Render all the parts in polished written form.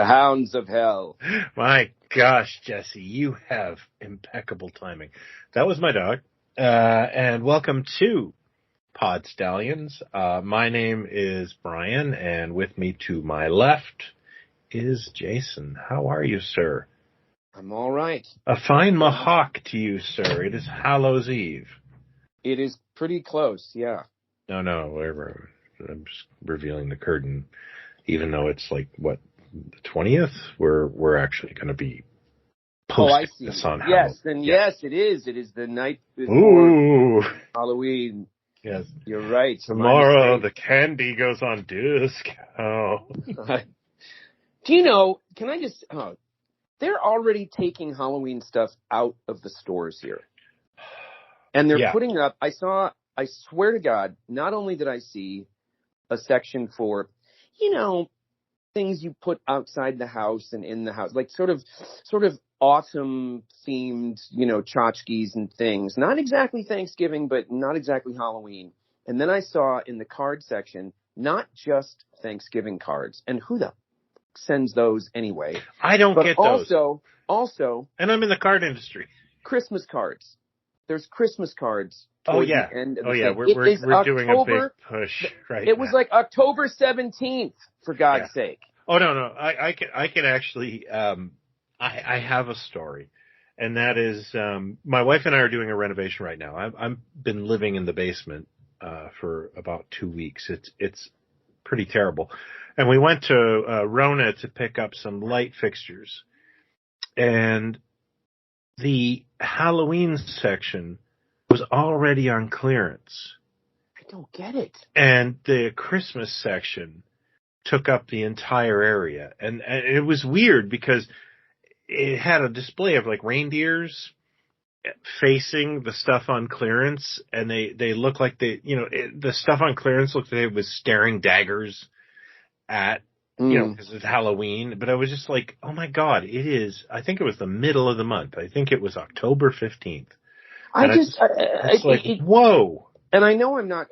The hounds of hell. My gosh, Jesse, you have impeccable timing. That was my dog. And welcome to Pod Stallions. My name is Brian, and with me to my left is Jason. How are you, sir? I'm all right. A fine mahawk to you, sir. It is Hallows Eve. It is pretty close, yeah. No, I'm just revealing the curtain. Even though it's like, what, the 20th? We're actually going to be posting this on Halloween. Yes, then yes, it is. It is the night before Halloween. Yes. You're right. Tomorrow the candy goes on discount. Do you know, they're already taking Halloween stuff out of the stores here. And they're putting up, I swear to God, not only did I see a section for, things you put outside the house and in the house, like sort of autumn themed, tchotchkes and things. Not exactly Thanksgiving, but not exactly Halloween. And then I saw in the card section, not just Thanksgiving cards. And who the sends those anyway? I don't get those. Also, and I'm in the card industry. Christmas cards. There's Christmas cards. The end of the we're doing a big push right now. It was like October 17th, for God's sake. Oh, no. I can actually, I have a story. And that is, my wife and I are doing a renovation right now. I've been living in the basement, for about 2 weeks. It's pretty terrible. And we went to, Rona to pick up some light fixtures. And the Halloween section was already on clearance. I don't get it. And the Christmas section took up the entire area. And it was weird because it had a display of like reindeers facing the stuff on clearance. And they look like the stuff on clearance looked like it was staring daggers at, because it's Halloween. But I was just like, oh my God, I think it was the middle of the month. I think it was October 15th. Whoa. And I know I'm not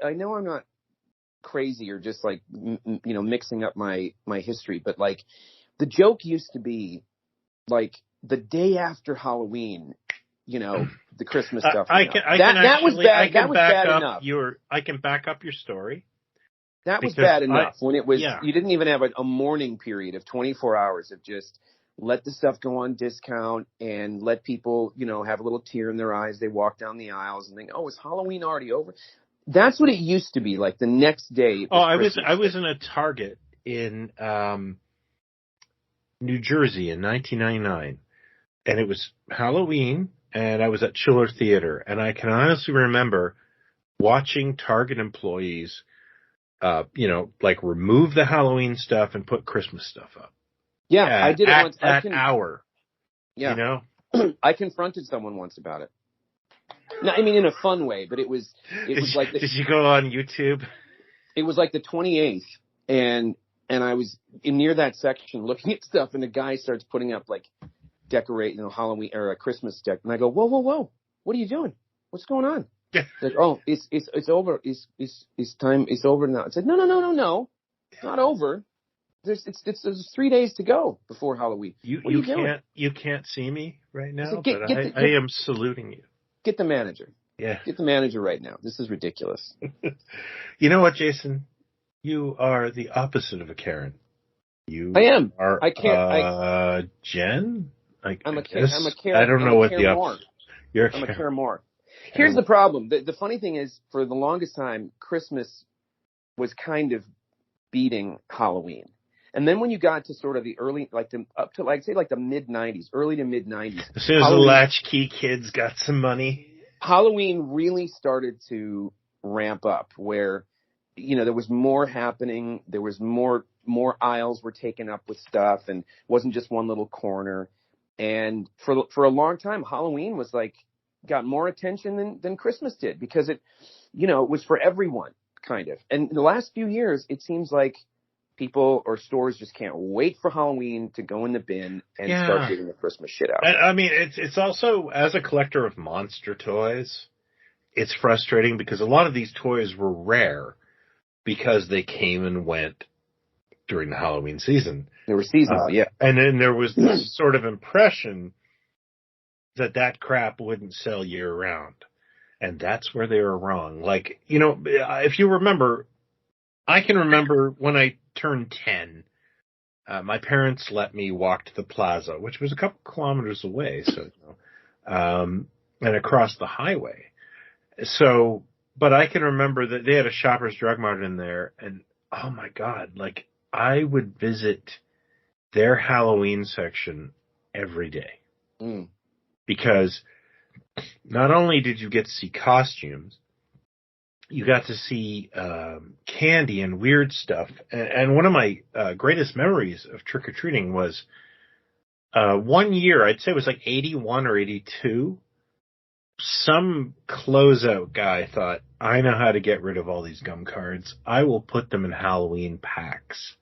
crazy or just like, mixing up my history, but like the joke used to be like the day after Halloween, the Christmas stuff. That was bad. That was bad enough. I can back up your story. That was bad enough when it was, you didn't even have a mourning period of 24 hours of just let the stuff go on discount and let people, have a little tear in their eyes. They walk down the aisles and think, oh, is Halloween already over? That's what it used to be like the next day. I was in a Target in, New Jersey in 1999 and it was Halloween and I was at Chiller Theater and I can honestly remember watching Target employees, like remove the Halloween stuff and put Christmas stuff up. Yeah, I did it once. That hour. Yeah. I confronted someone once about it. No, I mean in a fun way, but it was like... Did you go on YouTube? It was like the 28th, and I was near that section looking at stuff, and a guy starts putting up like Halloween or a Christmas deck, and I go, whoa, what are you doing? What's going on? Like, oh, it's over. It's time. It's over now. I said, no, it's not over. There's 3 days to go before Halloween. You can't see me right now, I am saluting you. Get the manager. Yeah. Get the manager right now. This is ridiculous. You know what, Jason? You are the opposite of a Karen. I am. I can't. Jen? I'm a Karen. I don't know what the opposite. I'm a Karen Moore. Here's the problem. The funny thing is, for the longest time, Christmas was kind of beating Halloween. And then when you got to sort of the early, up to the mid 90s, early to mid 90s. As soon as the latchkey kids got some money. Halloween really started to ramp up where, there was more happening. There was more aisles were taken up with stuff and wasn't just one little corner. And for a long time, Halloween was got more attention than Christmas did because it was for everyone kind of. And the last few years, it seems like people or stores just can't wait for Halloween to go in the bin and start getting the Christmas shit out. I mean, it's also, as a collector of monster toys, it's frustrating because a lot of these toys were rare because they came and went during the Halloween season. They were seasonal, yeah. And then there was this sort of impression that crap wouldn't sell year round. And that's where they were wrong. Like, you know, if you remember, I can remember when I turned 10, my parents let me walk to the plaza, which was a couple kilometers away, so, and across the highway. So, but I can remember that they had a Shoppers Drug Mart in there, and oh my God, like, I would visit their Halloween section every day. Because not only did you get to see costumes, you got to see candy and weird stuff. And one of my greatest memories of trick-or-treating was one year, I'd say it was like 81 or 82, some closeout guy thought, I know how to get rid of all these gum cards. I will put them in Halloween packs.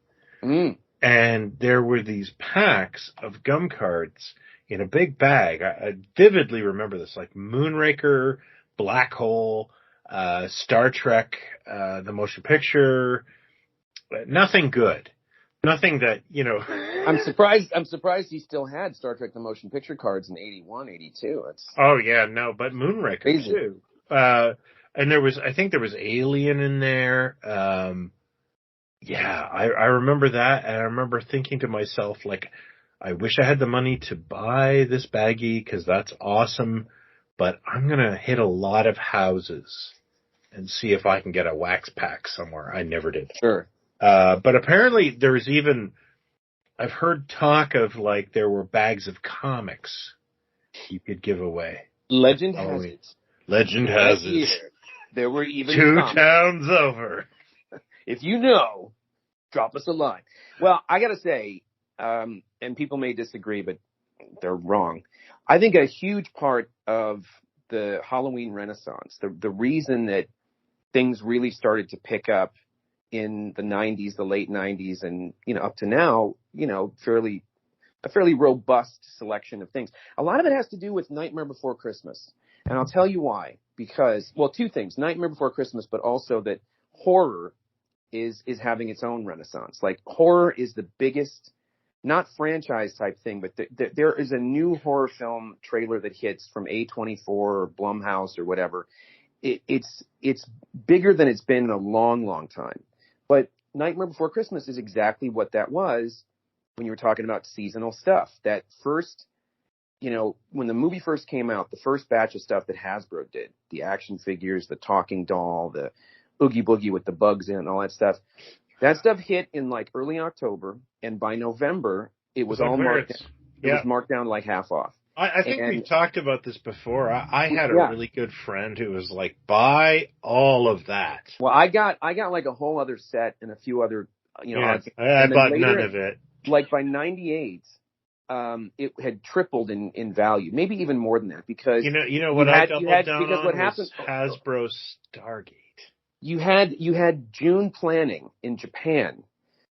And there were these packs of gum cards in a big bag. I vividly remember this, like Moonraker, Black Hole, Star Trek, the motion picture, nothing good. Nothing that, you know. I'm surprised he still had Star Trek the motion picture cards in 81, 82. Oh yeah, no, but Moonraker crazy. Too. And I think there was Alien in there. Yeah, I remember that, and I remember thinking to myself, like, I wish I had the money to buy this baggie because that's awesome, but I'm gonna hit a lot of houses and see if I can get a wax pack somewhere. I never did. Sure. But apparently there's even, I've heard talk of, like, there were bags of comics you could give away. Legend has it. Legend has it. There were even 2 comics. towns over. If you know, drop us a line. Well, I gotta say, and people may disagree, but they're wrong. I think a huge part of the Halloween Renaissance, the reason that things really started to pick up in the 90s, the late 90s, and, you know, up to now, you know, a fairly robust selection of things. A lot of it has to do with Nightmare Before Christmas. And I'll tell you why. Because, well, 2 things. Nightmare Before Christmas, but also that horror is having its own renaissance. Like, horror is the biggest, not franchise type thing, but there is a new horror film trailer that hits from A24 or Blumhouse or whatever. It's bigger than it's been in a long, long time. But Nightmare Before Christmas is exactly what that was when you were talking about seasonal stuff. That first, you know, when the movie first came out, the first batch of stuff that Hasbro did, the action figures, the talking doll, the Oogie Boogie with the bugs in it and all that stuff hit in like early October, and by November it was all marked down. It was marked down like half off. I think we've talked about this before. I had a really good friend who was like, buy all of that. Well, I got like a whole other set and a few other, you know. I bought none of it. Like by 98, it had tripled in value, maybe even more than that, because you know what I doubled down on what was Hasbro Stargate. You had June Planning in Japan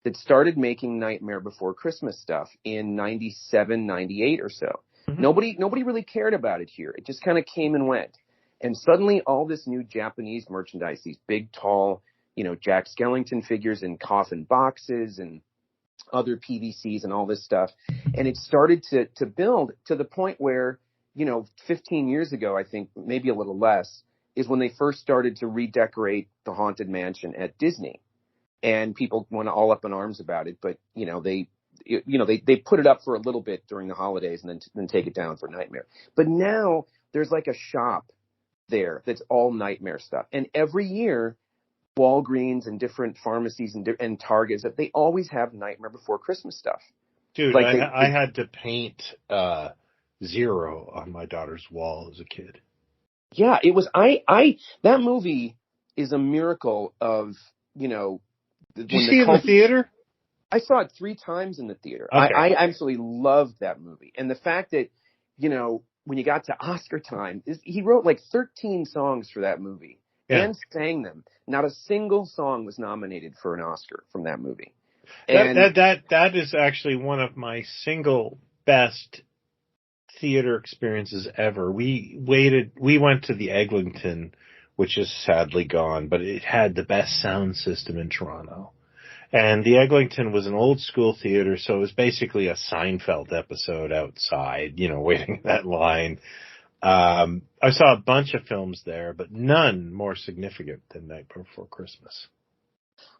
that started making Nightmare Before Christmas stuff in 97, 98 or so. Mm-hmm. Nobody really cared about it here. It just kind of came and went. And suddenly all this new Japanese merchandise, these big, tall, you know, Jack Skellington figures in coffin boxes and other PVCs and all this stuff. And it started to build to the point where, you know, 15 years ago, I think, maybe a little less, is when they first started to redecorate the Haunted Mansion at Disney. And people went all up in arms about it. But, you know, they put it up for a little bit during the holidays and then take it down for Nightmare. But now there's like a shop there that's all Nightmare stuff. And every year, Walgreens and different pharmacies and Targets, they always have Nightmare Before Christmas stuff. Dude, like I had to paint Zero on my daughter's wall as a kid. Yeah, it was. That movie is a miracle of, you know. Did you see it in the theater? I saw it 3 times in the theater. Okay. I absolutely loved that movie. And the fact that, you know, when you got to Oscar time, he wrote like 13 songs for that movie and sang them. Not a single song was nominated for an Oscar from that movie. And that is actually one of my single best theater experiences ever. We went to the Eglinton, which is sadly gone, but it had the best sound system in Toronto. And the Eglinton was an old school theater, so it was basically a Seinfeld episode outside, waiting in that line. I saw a bunch of films there, but none more significant than Night Before Christmas.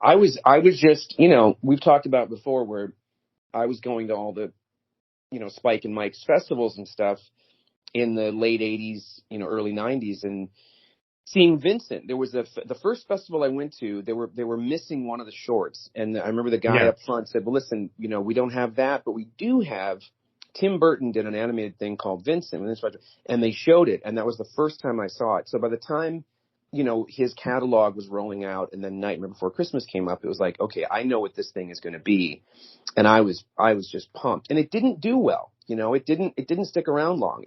I was just, we've talked about before where I was going to all the, Spike and Mike's festivals and stuff in the late 80s, early 90s, and seeing Vincent. There was the first festival I went to, they were missing one of the shorts. And I remember the guy up front said, well, listen, we don't have that, but we do have, Tim Burton did an animated thing called Vincent, and they showed it. And that was the first time I saw it. So by the time, his catalog was rolling out and then Nightmare Before Christmas came up, it was like, okay, I know what this thing is going to be. And I was just pumped. And it didn't do well. It didn't stick around long.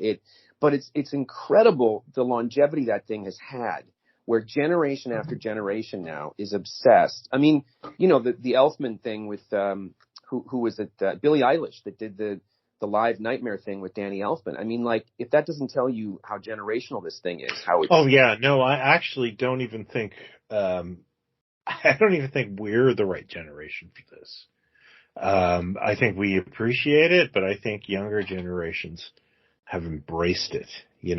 But it's incredible the longevity that thing has had, where generation after generation now is obsessed. I mean, the Elfman thing with, who was it? Billie Eilish that did the live Nightmare thing with Danny Elfman. I mean, like, if that doesn't tell you how generational this thing is, how it's... Oh yeah, no, I actually don't even think, I don't even think we're the right generation for this. I think we appreciate it, but I think younger generations have embraced it, They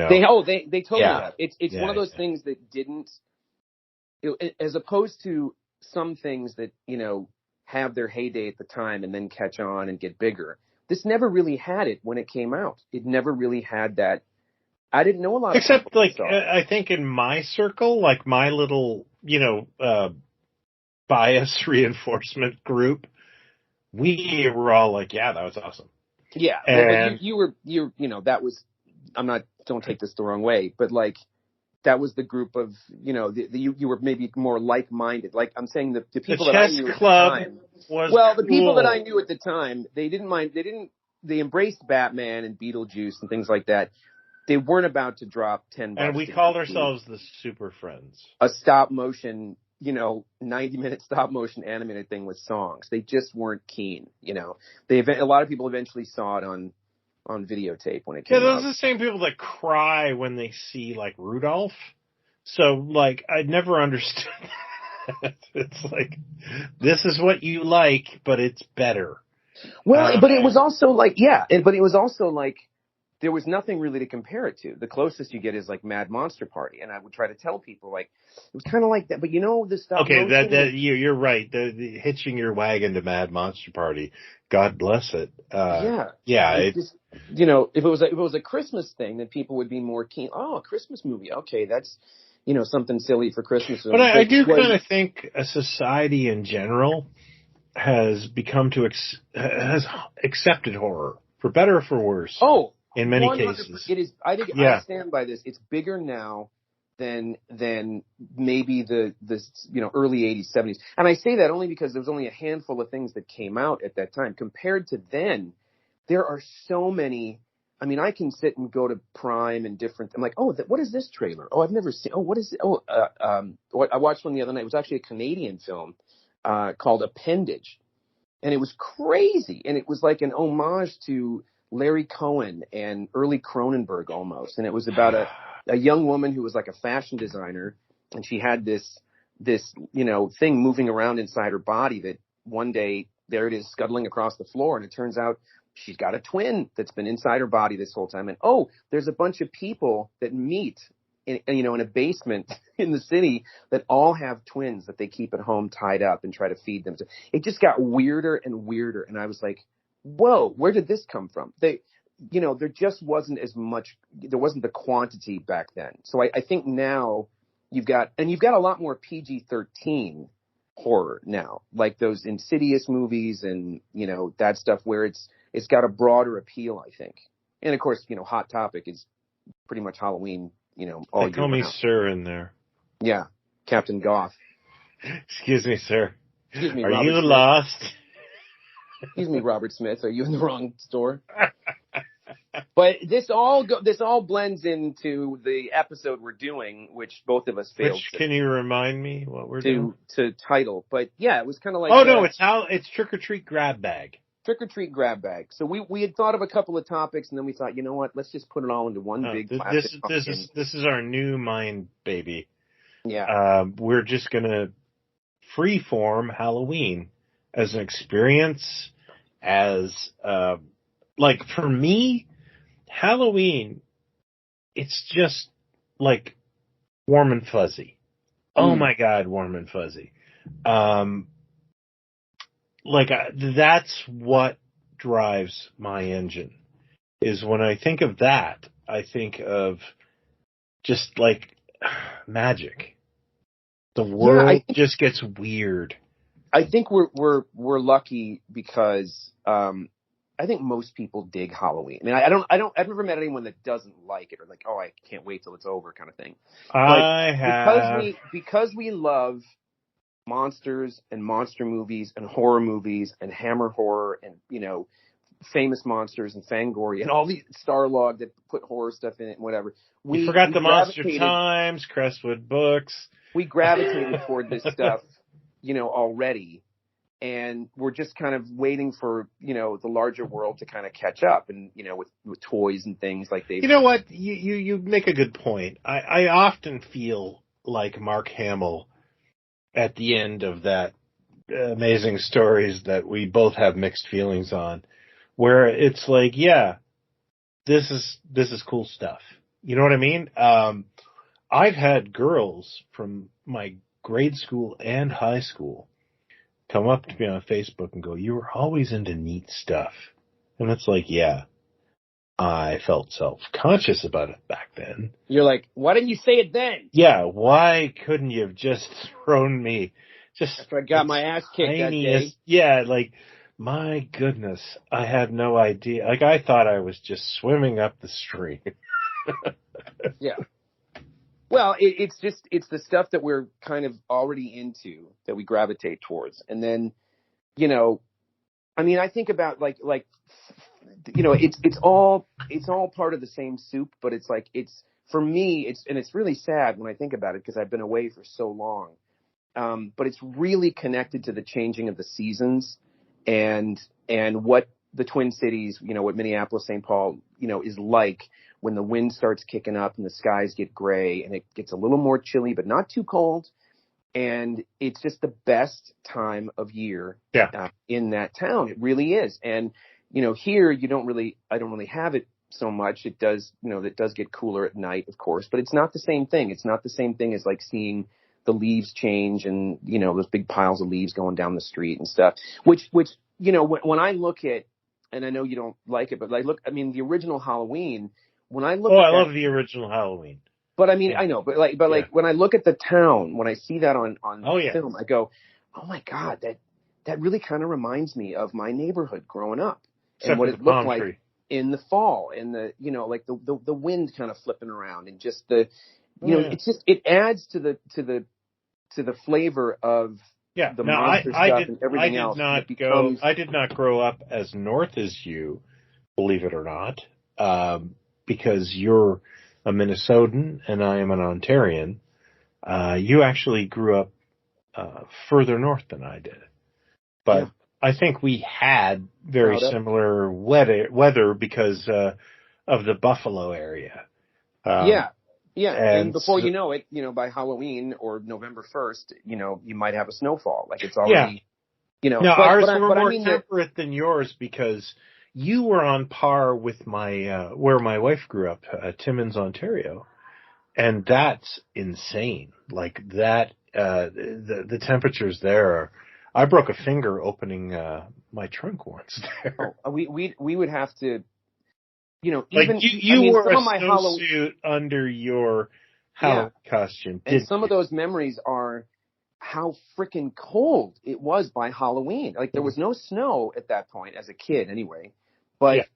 totally have. It's one of those things that didn't, as opposed to some things that, have their heyday at the time and then catch on and get bigger. This never really had it when it came out. It never really had that. I didn't know a lot of people. Except, like, I think in my circle, like my little, bias reinforcement group, we were all like, yeah, that was awesome. Yeah. And you were, that was, don't take this the wrong way, but like, that was the group of, you were maybe more like-minded. Like I'm saying, the people that I knew at the time. The people that I knew at the time, they didn't mind. They embraced Batman and Beetlejuice and things like that. They weren't about to drop $10. And we called ourselves the Super Friends. A stop motion, 90-minute stop motion animated thing with songs. They just weren't keen. A lot of people eventually saw it on videotape when it came out. Yeah, those are the same people that cry when they see, like, Rudolph. So, like, I'd never understood that. It's like, this is what you like, but it's better. Well, but it was also like, there was nothing really to compare it to. The closest you get is like Mad Monster Party, and I would try to tell people, like, it was kind of like that. But the stuff. Okay, you're right. The hitching your wagon to Mad Monster Party, God bless it. If it was a Christmas thing, then people would be more keen. Oh, a Christmas movie. Okay, that's something silly for Christmas. But I do kind of think a society in general has become has accepted horror, for better or for worse. Oh. In many cases. It is. I stand by this. It's bigger now than maybe the early 80s, 70s. And I say that only because there was only a handful of things that came out at that time. Compared to then, there are so many. I mean, I can sit and go to Prime and different. I'm like, oh, what is this trailer? Oh, I've never seen. Oh, what is it? Oh, I watched one the other night. It was actually a Canadian film called Appendage, and it was crazy. And it was like an homage to Larry Cohen and early Cronenberg almost. And it was about a young woman who was like a fashion designer, and she had this thing moving around inside her body that one day there it is scuttling across the floor. And it turns out she's got a twin that's been inside her body this whole time. And there's a bunch of people that meet in a basement in the city that all have twins that they keep at home tied up and try to feed them. So it just got weirder and weirder. And I was like, whoa, where did this come from? There just wasn't as much, there wasn't the quantity back then. So I think now you've got a lot more PG-13 horror now, like those Insidious movies and, that stuff where it's got a broader appeal, I think. And of course, Hot Topic is pretty much Halloween, all They call me sir in there. Yeah. Captain Goth. Excuse me, sir. Excuse me, Are Robert you Smith. lost? Excuse me, Robert Smith. Are you in the wrong store? But this all blends into the episode we're doing, which both of us failed. Can you remind me what we're doing? To title. But yeah, it was kind of like. Oh no, it's Trick or Treat Grab Bag. Trick or Treat Grab Bag. So we had thought of a couple of topics, and then we thought, you know what? Let's just put it all into one big. This is our new mind baby. Yeah. We're just gonna freeform Halloween. as an experience, as like for me, Halloween, it's just like warm and fuzzy. Oh my God, warm and fuzzy. That's what drives my engine, is when I think of that, I think of just like magic. The world just gets weird. I think we're lucky because I think most people dig Halloween. I mean, I've never met anyone that doesn't like it or like, oh, I can't wait till it's over kind of thing. I have. Because we love monsters and monster movies and horror movies and Hammer horror and, famous monsters and Fangoria and all the Starlog that put horror stuff in it and whatever. We forgot the Monster Times, Crestwood Books. We gravitated toward this stuff, already. And we're just kind of waiting for, the larger world to kind of catch up and, with toys and things like they. You know what? You make a good point. I often feel like Mark Hamill at the end of that Amazing Stories that we both have mixed feelings on, where it's like, yeah, this is cool stuff. You know what I mean? I've had girls from my grade school and high school come up to me on Facebook and go, "You were always into neat stuff." And it's like, yeah, I felt self-conscious about it back then. You're like, why didn't you say it then? Yeah, why couldn't you have just thrown me just after I got my ass kicked that day? Yeah, like, my goodness, I had no idea. Like, I thought I was just swimming up the stream. Yeah. Well, it's the stuff that we're kind of already into that we gravitate towards. And then, I think about like, it's all part of the same soup, but it's like, for me, it's really sad when I think about it because I've been away for so long. But it's really connected to the changing of the seasons and what the Twin Cities, what Minneapolis, St. Paul, is like when the wind starts kicking up and the skies get gray and it gets a little more chilly, but not too cold. And it's just the best time of year in that town. It really is. And, here I don't really have it so much. It does, it does get cooler at night, of course, but it's not the same thing. It's not the same thing as like seeing the leaves change and, those big piles of leaves going down the street and stuff, which, when I look at, and I know you don't like it, but the original Halloween, when I look I love the original Halloween. But I know, but when I look at the town, when I see that on film, I go, oh my God, that really kind of reminds me of my neighborhood growing up. Except and what it looked like tree. In the fall and the wind kind of flipping around and just it's just, it adds to the flavor of the monster stuff and everything else. I did not grow up as north as you, believe it or not, because you're a Minnesotan and I am an Ontarian. You actually grew up further north than I did. But I think we had very similar weather because of the Buffalo area. Yeah. And before you know it, by Halloween or November 1st, you might have a snowfall. Like it's already, ours were more temperate than yours because you were on par with my, where my wife grew up, Timmins, Ontario. And that's insane. Like that, the temperatures there are, I broke a finger opening, my trunk once there. Oh, we would have to, even you wore a snowsuit under your Halloween costume. And some of those memories are how freaking cold it was by Halloween. Like there was no snow at that point as a kid anyway, but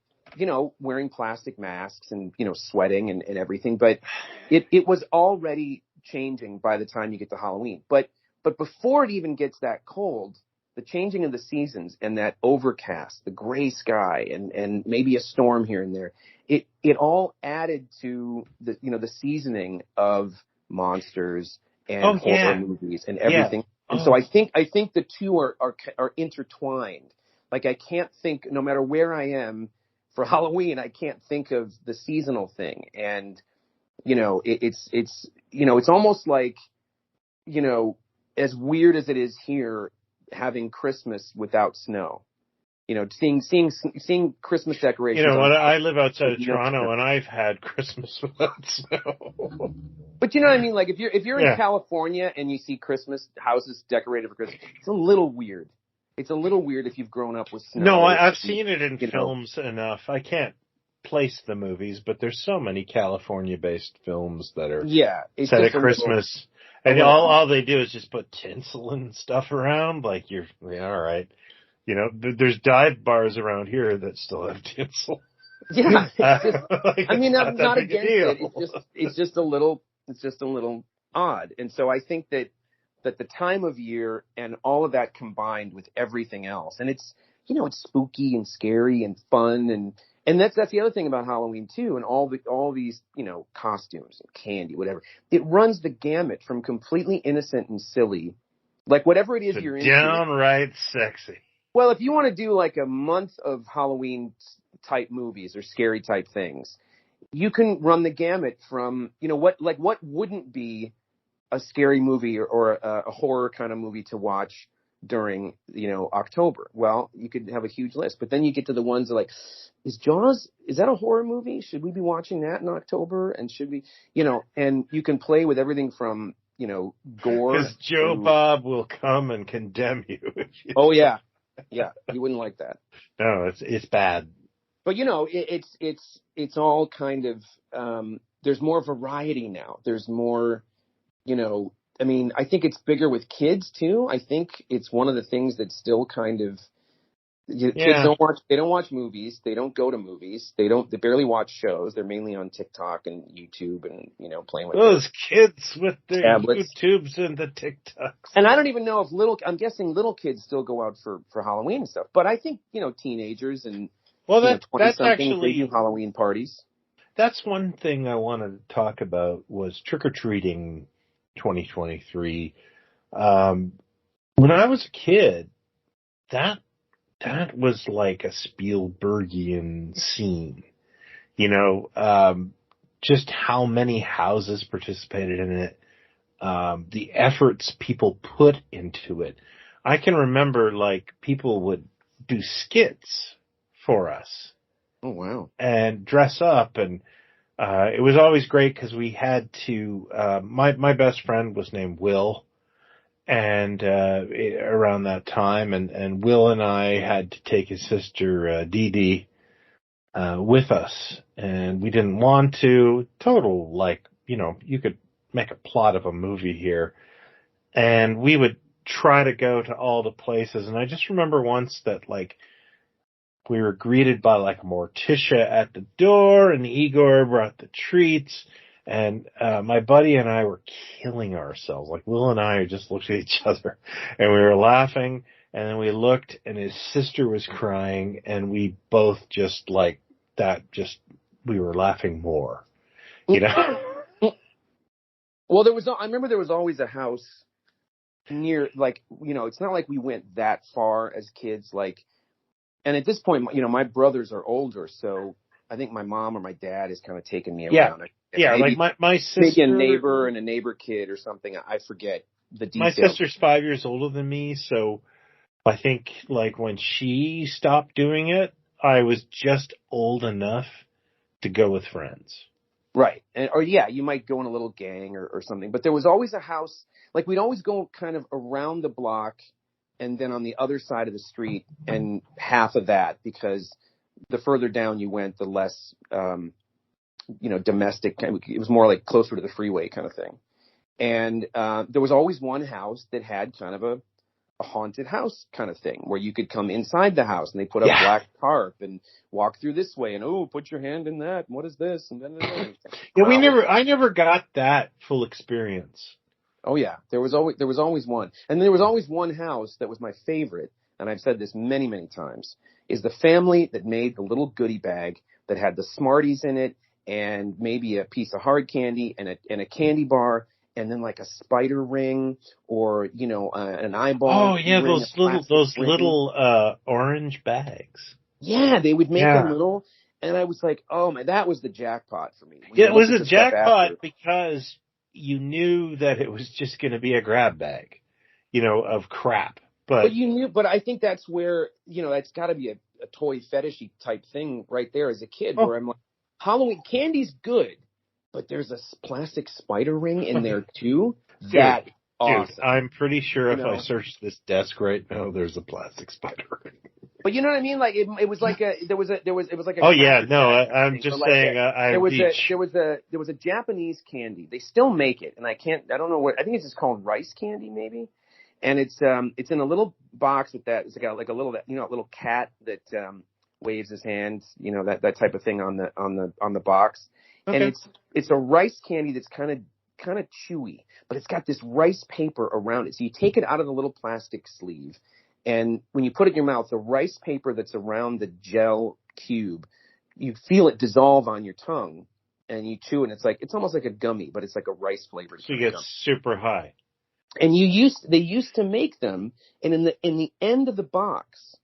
wearing plastic masks and, sweating and everything, but it was already changing by the time you get to Halloween. But before it even gets that cold, the changing of the seasons and that overcast, the gray sky and maybe a storm here and there, it all added to the seasoning of monsters and horror movies and everything. And so I think the two are intertwined. Like I can't think, no matter where I am for Halloween, I can't think of the seasonal thing. And, it's almost like, as weird as it is here, having Christmas without snow. Seeing Christmas decorations. You know what? I live outside of Toronto, and I've had Christmas without snow. But you know what I mean? Like if you're in California and you see Christmas houses decorated for Christmas, it's a little weird. It's a little weird if you've grown up with snow. No, I've seen it in films enough. I can't place the movies, but there's so many California-based films that are set at Christmas. And all they do is just put tinsel and stuff around. Like, all right. You know, there's dive bars around here that still have tinsel. Yeah. I'm not against it. It's just a little odd. And so I think that the time of year and all of that combined with everything else, and it's spooky and scary and fun, and that's the other thing about Halloween too, and all these, costumes and candy, whatever. It runs the gamut from completely innocent and silly, like whatever it is you're into. Downright sexy. Well, if you want to do like a month of Halloween type movies or scary type things, you can run the gamut from, what wouldn't be a scary movie or a horror kind of movie to watch during, October. Well, you could have a huge list, but then you get to the ones that is Jaws, is that a horror movie? Should we be watching that in October? And should we, and you can play with everything from, gore. Because Joe Bob will come and condemn you. Oh yeah. Yeah. You wouldn't like that. No, it's bad. But it's all kind of, there's more variety now. There's more, I think it's bigger with kids too. I think it's one of the things that's still kind of, kids don't watch movies. They don't go to movies. They barely watch shows. They're mainly on TikTok and YouTube and, playing with those kids with their tablets. YouTubes and the TikToks. And I don't even know if I'm guessing little kids still go out for Halloween and stuff. But I think, teenagers and, that's actually do Halloween parties. That's one thing I wanted to talk about was trick-or-treating 2023. When I was a kid, that was like a Spielbergian scene. Just how many houses participated in it, the efforts people put into it. I can remember people would do skits for us. Oh, wow. And dress up, and it was always great because we had to, my best friend was named Will, and around that time, and Will and I had to take his sister Dee Dee with us, and we didn't want to. Total, you could make a plot of a movie here, and we would try to go to all the places, and I just remember once that we were greeted by Morticia at the door, and Igor brought the treats, and my buddy and I were killing ourselves. Will and I just looked at each other, and we were laughing, and then we looked, and his sister was crying, and we both just we were laughing more, Well, I remember there was always a house near, it's not like we went that far as kids, and at this point, my brothers are older, so I think my mom or my dad is kind of taking me around. Yeah, maybe, my sister, maybe a neighbor and a neighbor kid or something. I forget the details. My sister's 5 years older than me, so I think when she stopped doing it, I was just old enough to go with friends. Right, you might go in a little gang or something. But there was always a house, we'd always go kind of around the block, and then on the other side of the street, and half of that, because the further down you went, the less, domestic. It was more closer to the freeway kind of thing. And there was always one house that had kind of a haunted house kind of thing, where you could come inside the house, and they put up black tarp and walk through this way, and put your hand in that. And what is this? And then I never got that full experience. Oh yeah, there was always one, and there was always one house that was my favorite, and I've said this many, many times, is the family that made the little goodie bag that had the Smarties in it, and maybe a piece of hard candy and a candy bar, and then a spider ring or an eyeball. Oh yeah, those little orange bags. Yeah, they would make them little, and I was like, oh man, that was the jackpot for me. Yeah, it was a jackpot because you knew that it was just going to be a grab bag, of crap. But I think that's where, that's got to be a toy fetishy type thing right there as a kid, where I'm like, Halloween candy's good, but there's a plastic spider ring in there too. That's awesome. Dude, I'm pretty sure if I search this desk right now, there's a plastic spider ring. But you know what I mean? Like it was like it was like a. Oh yeah, no, I'm just saying. There was a Japanese candy. They still make it, and I don't know what. I think it's just called rice candy, maybe. And it's in a little box with that. It's like a little little cat that waves his hands. That type of thing on the box. Okay. And it's a rice candy that's kind of chewy, but it's got this rice paper around it. So you take it out of the little plastic sleeve. And when you put it in your mouth, the rice paper that's around the gel cube, you feel it dissolve on your tongue, and you chew, and it's almost like a gummy, but it's like a rice flavored. So you get super high. And they used to make them, and in the end of the box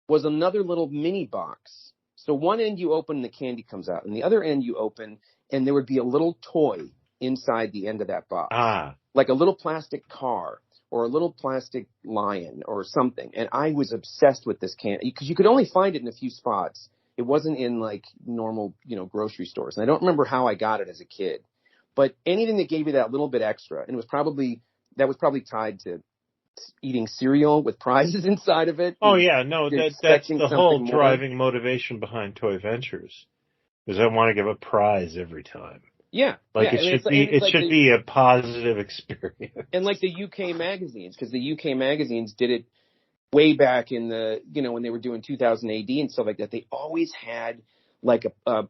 was another little mini box. So one end you open, and the candy comes out, and the other end you open, and there would be a little toy inside the end of that box, like a little plastic car. Or a little plastic lion or something. And I was obsessed with this candy because you could only find it in a few spots. It wasn't in like normal, grocery stores. And I don't remember how I got it as a kid, but anything that gave you that little bit extra, and that was probably tied to eating cereal with prizes inside of it. Oh yeah, no, that's the whole driving motivation behind Toy Ventures, is I want to give a prize every time. Yeah. It should be a positive experience. And like the UK magazines, because the UK magazines did it way back in the, when they were doing 2000 AD and stuff like that, they always had like a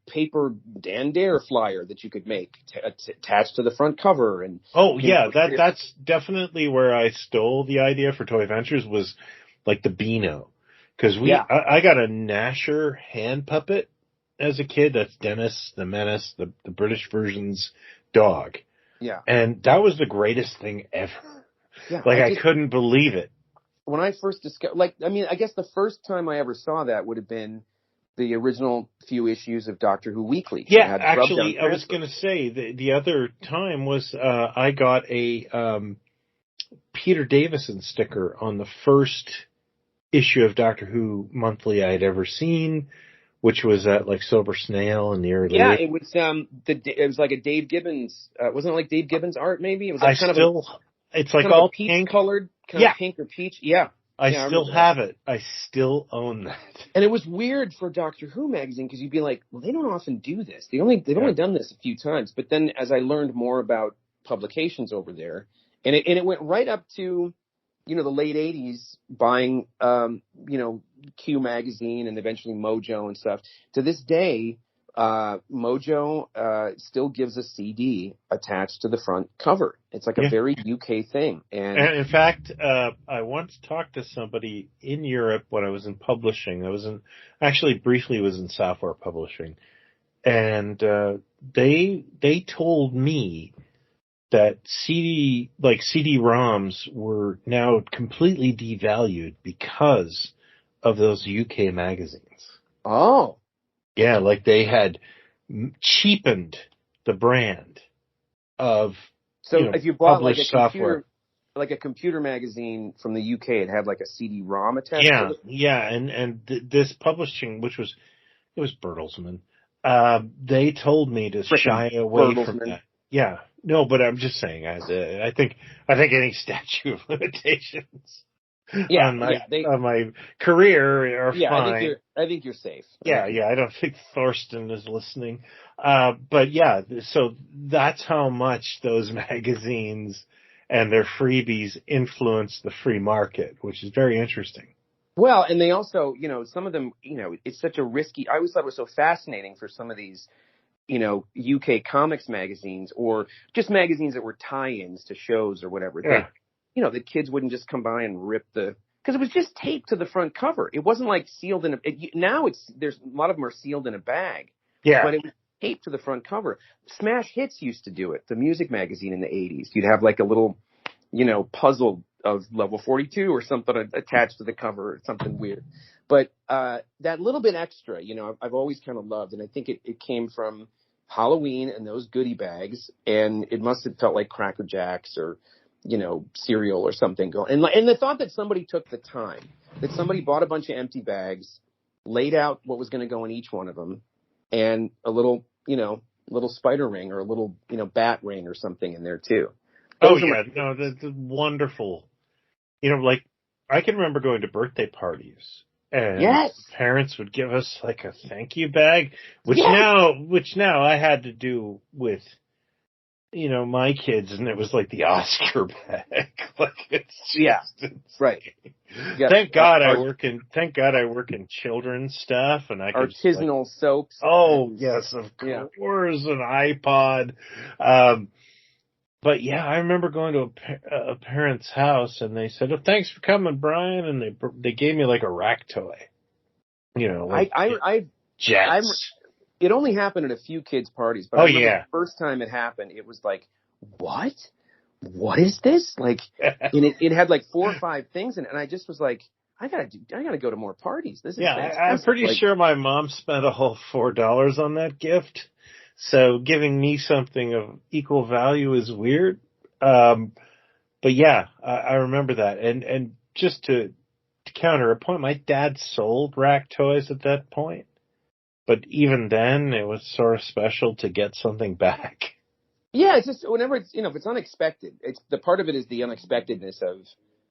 paper Dan Dare flyer that you could make attached to the front cover. And that's definitely where I stole the idea for Toy Ventures, was like the Beano. Because I got a Gnasher hand puppet as a kid. That's Dennis the Menace, the British version's dog. Yeah. And that was the greatest thing ever. Yeah. I couldn't believe it. When I first discovered, I guess the first time I ever saw that would have been the original few issues of Doctor Who Weekly. Yeah, actually, I was going to say the other time was I got a Peter Davison sticker on the first issue of Doctor Who Monthly I'd ever seen, which was at like Silver Snail in the early. Yeah, it was it was like a Dave Gibbons. Wasn't it like Dave Gibbons art? Maybe it was like it's like all peach pink colored, kind of pink or peach. Yeah, I still have it. I still own that. And it was weird for Doctor Who magazine because you'd be like, well, they don't often do this. They've only done this a few times. But then as I learned more about publications over there, and it went right up to, the late 80s, buying, Q magazine and eventually Mojo and stuff. To this day, Mojo still gives a CD attached to the front cover. It's like a very UK thing. And in fact, I once talked to somebody in Europe when I was in publishing. I was briefly in software publishing. And they told me that CD-ROMs were now completely devalued because of those UK magazines. Oh. Yeah, like they had cheapened the brand of if you bought like a software. Like a computer magazine from the UK, it had like a CD-ROM attached to it? Yeah, and this publishing, it was Bertelsmann, they told me to shy away from that. Yeah. No, but I'm just saying, I think any statute of limitations on my career are fine. I think you're safe. Yeah, I don't think Thorsten is listening. But yeah, so that's how much those magazines and their freebies influence the free market, which is very interesting. Well, and they also, some of them, it's such a risky, I always thought it was so fascinating for some of these, UK comics magazines or just magazines that were tie-ins to shows or whatever. Yeah. That, the kids wouldn't just come by and rip because it was just taped to the front cover. It wasn't like sealed now there's a lot of them are sealed in a bag. Yeah. But it was taped to the front cover. Smash Hits used to do it, the music magazine in the 80s. You'd have like a little, puzzle of level 42 or something attached to the cover or something weird. But that little bit extra, I've always kind of loved, and I think it came from Halloween and those goodie bags, and it must have felt like Cracker Jacks or, cereal or something going. And the thought that somebody took the time, that somebody bought a bunch of empty bags, laid out what was going to go in each one of them, and a little spider ring or a little, bat ring or something in there too. That's wonderful. Like I can remember going to birthday parties and parents would give us like a thank you bag, which now I had to do with, my kids, and it was like the Oscar bag. Like it's right. Thank God I work in children's stuff, and I could artisanal soaps. Oh yes, of course, an iPod. But yeah, I remember going to a parent's house, and they said, "Oh, thanks for coming, Brian," and they gave me like a rack toy. Jets. It only happened at a few kids' parties, but the first time it happened, it was like, what? What is this? Like, and it had like 4 or 5 things in it, and I just was like, I gotta go to more parties. This is fantastic. I'm pretty sure my mom spent a whole $4 on that gift, so giving me something of equal value is weird. But yeah, I remember that, and just to counter a point, my dad sold rack toys at that point. But even then, it was sort of special to get something back. Yeah, it's just whenever it's, if it's unexpected, it's the part of it is the unexpectedness of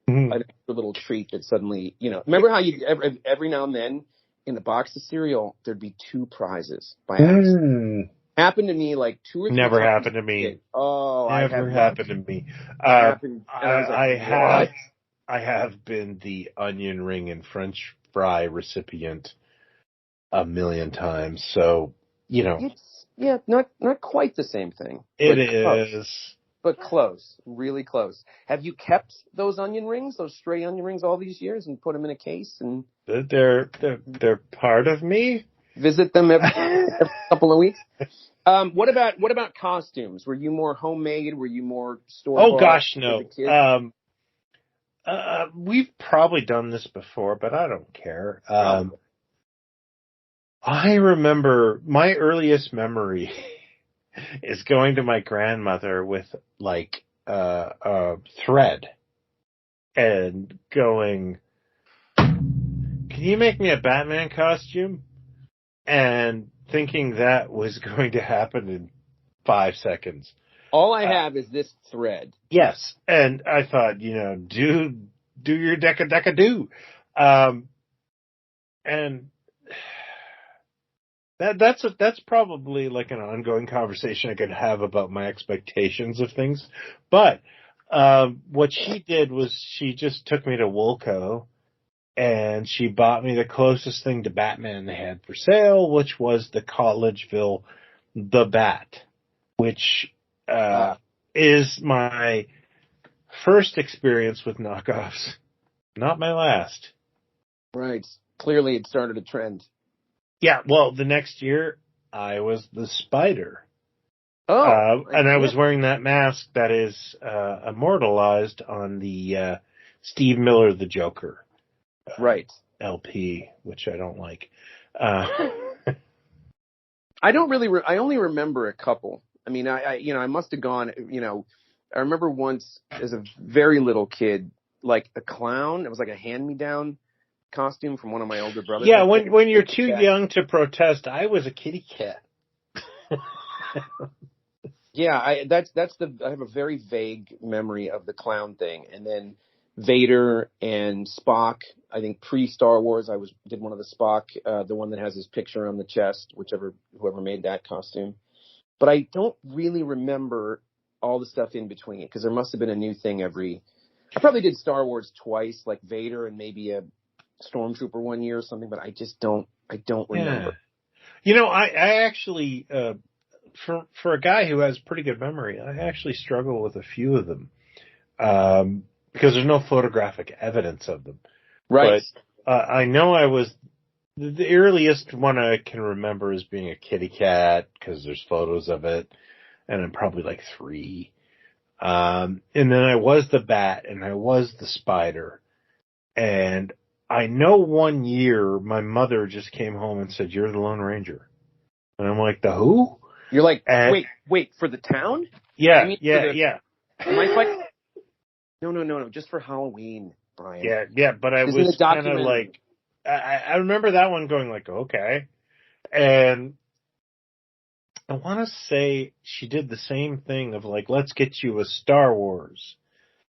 a little treat that suddenly, remember how you every now and then in the box of cereal, there'd be 2 prizes by accident. Happened to me like 2 or 3 Never times. happened to me. Oh, never happened to me. I have been the onion ring and French fry recipient a million times, so it's not quite the same thing. It is, but close, really close. Have you kept those onion rings, those stray onion rings, all these years, and put them in a case? And they're part of me. Visit them every couple of weeks. What about costumes? Were you more homemade? Were you more store-bought? Oh gosh, no. We've probably done this before, but I don't care. I remember my earliest memory is going to my grandmother with like a thread and going, "Can you make me a Batman costume?" And thinking that was going to happen in 5 seconds. All I have is this thread. Yes, and I thought, do your deca-deca-do. And that's probably like an ongoing conversation I could have about my expectations of things. But what she did was she just took me to Woolco, and she bought me the closest thing to Batman they had for sale, which was the Collegeville The Bat, which is my first experience with knockoffs, not my last. Right. Clearly it started a trend. Yeah, well, the next year, I was the Spider. Oh. And I was wearing that mask that is immortalized on the Steve Miller The Joker. Right. LP, which I don't like. I don't really. I only remember a couple. I mean, I must have gone. I remember once as a very little kid, like a clown. It was like a hand-me-down costume from one of my older brothers. Yeah, when you're too young to protest, I was a kitty cat. Yeah, I have a very vague memory of the clown thing, and then Vader and Spock. I think pre-Star Wars, did one of the Spock, the one that has his picture on the chest, whoever made that costume. But I don't really remember all the stuff in between, because there must have been a new thing I probably did Star Wars twice, like Vader and maybe a Stormtrooper one year or something, but I don't remember. Yeah. I actually, for a guy who has pretty good memory, I actually struggle with a few of them. Because there's no photographic evidence of them. Right. But I know I was, the earliest one I can remember is being a kitty cat, because there's photos of it, and I'm probably like 3. And then I was the Bat, and I was the Spider. And I know one year my mother just came home and said, "You're the Lone Ranger." And I'm like, "The who?" You're like, wait, for the town? Yeah, yeah. Am I No. Just for Halloween, Brian. Yeah, but I was kind of like, I remember that one going like, okay. And I want to say she did the same thing of like, let's get you a Star Wars.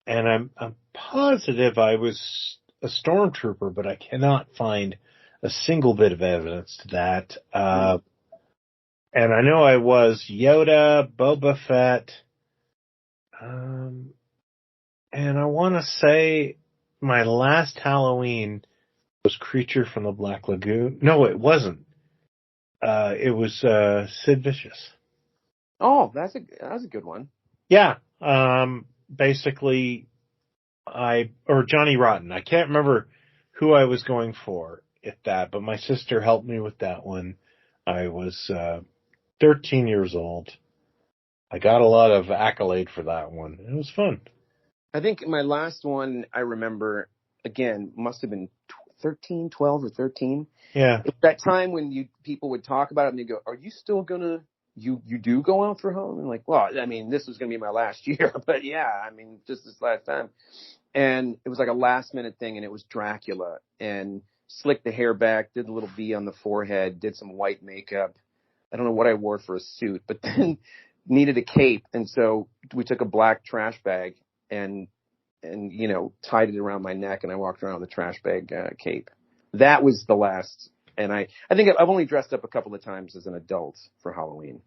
And I'm positive I was a stormtrooper, but I cannot find a single bit of evidence to that. And I know I was Yoda, Boba Fett, and I want to say my last Halloween was Creature from the Black Lagoon. No, it wasn't. It was Sid Vicious. Oh, that's a good one. Yeah. Basically, or Johnny Rotten. I can't remember who I was going for at that, but my sister helped me with that one. I was 13 years old. I got a lot of accolade for that one. It was fun. I think my last one I remember, again, must have been 12 or 13. Yeah. It's that time when people would talk about it and they go, are you still gonna, you do go out for Halloween? Like, well, I mean, this was going to be my last year, but yeah, I mean, just this last time. And it was like a last minute thing, and it was Dracula, and slicked the hair back, did a little V on the forehead, did some white makeup. I don't know what I wore for a suit, but then needed a cape. And so we took a black trash bag and tied it around my neck, and I walked around with a trash bag cape. That was the last. And I think I've only dressed up a couple of times as an adult for Halloween.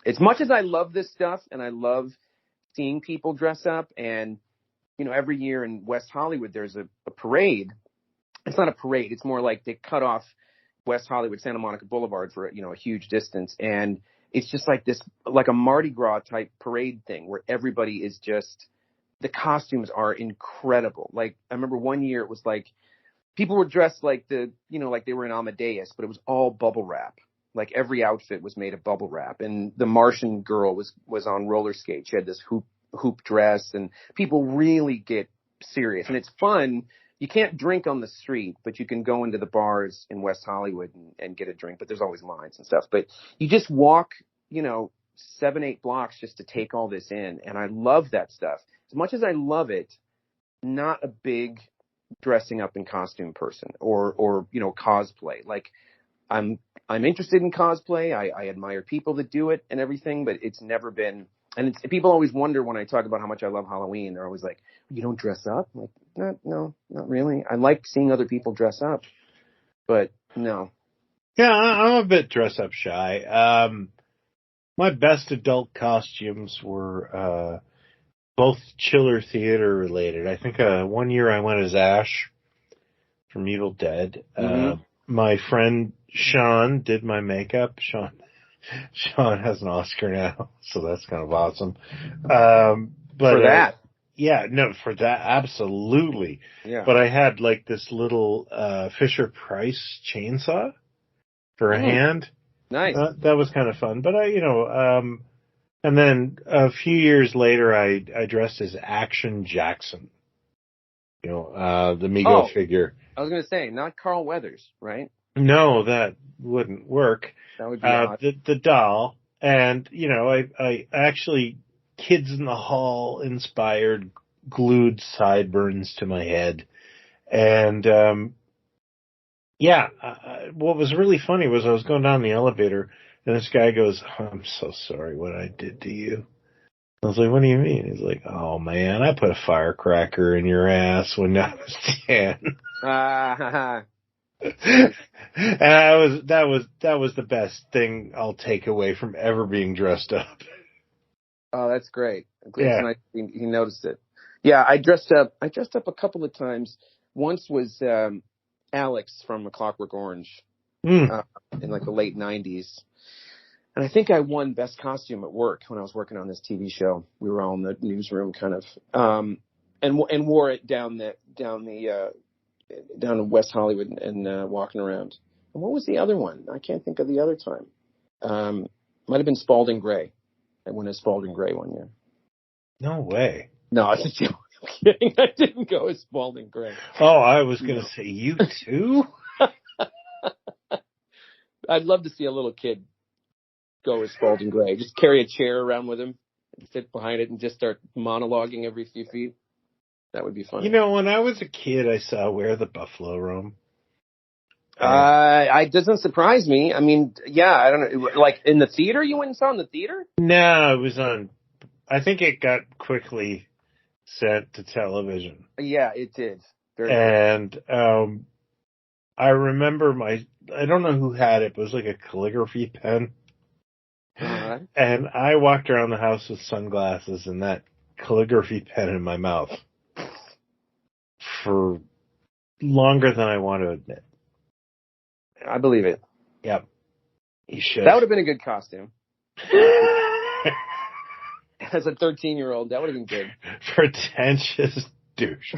As much as I love this stuff and I love seeing people dress up, and, every year in West Hollywood, there's a parade. It's not a parade. It's more like they cut off West Hollywood, Santa Monica Boulevard for, a huge distance. And it's just like this, like a Mardi Gras type parade thing where everybody is just, the costumes are incredible. Like, I remember one year it was like, people were dressed like like they were in Amadeus, but it was all bubble wrap. Like every outfit was made of bubble wrap. And the Martian girl was on roller skates. She had this hoop dress, and people really get serious. And it's fun. You can't drink on the street, but you can go into the bars in West Hollywood and get a drink, but there's always lines and stuff. But you just walk, 7, 8 blocks just to take all this in. And I love that stuff. As much as I love it, not a big dressing up in costume person or cosplay. Like I'm interested in cosplay. I admire people that do it and everything, but it's never been. And people always wonder when I talk about how much I love Halloween. They're always like, "You don't dress up?" I'm like, no, not really. I like seeing other people dress up, but no. Yeah, I'm a bit dress up shy. My best adult costumes were both Chiller Theater related. I think one year I went as Ash from Evil Dead. Mm-hmm. My friend Sean did my makeup. Sean has an Oscar now, so that's kind of awesome. But for that. For that, absolutely. Yeah. But I had like this little Fisher Price chainsaw for a hand. Nice. That was kind of fun. But and then a few years later, I dressed as Action Jackson. The Mego figure. I was going to say, not Carl Weathers, right? No, that wouldn't work. That would be odd. The doll, and I actually Kids in the Hall inspired glued sideburns to my head, and what was really funny was I was going down the elevator, and this guy goes, "I'm so sorry what I did to you." I was like, "What do you mean?" He's like, "Oh man, I put a firecracker in your ass when I was 10." And that was the best thing I'll take away from ever being dressed up. Oh, that's great. Yeah. Nice. He noticed it. Yeah, I dressed up a couple of times. Once was Alex from A Clockwork Orange in like the late 90s. And I think I won best costume at work when I was working on this TV show. We were all in the newsroom kind of, and wore it down to West Hollywood and walking around. And what was the other one? I can't think of the other time. Might have been Spalding Gray. I went as Spalding Gray one year. No way. No, I'm kidding. I didn't go as Spalding Gray. Oh, I was going to say, you too? I'd love to see a little kid go as Spalding Gray. Just carry a chair around with him and sit behind it and just start monologuing every few feet. That would be funny. You know, when I was a kid, I saw Where the Buffalo Roam. It doesn't surprise me. I mean, yeah, I don't know. Like in the theater, you went and saw in the theater? No, it was on. I think it got quickly sent to television. Yeah, it did. And I remember I don't know who had it, but it was like a calligraphy pen. Uh-huh. And I walked around the house with sunglasses and that calligraphy pen in my mouth for longer than I want to admit. I believe it. Yep. You should. That would have been a good costume. As a 13-year-old, that would have been good. Pretentious douche.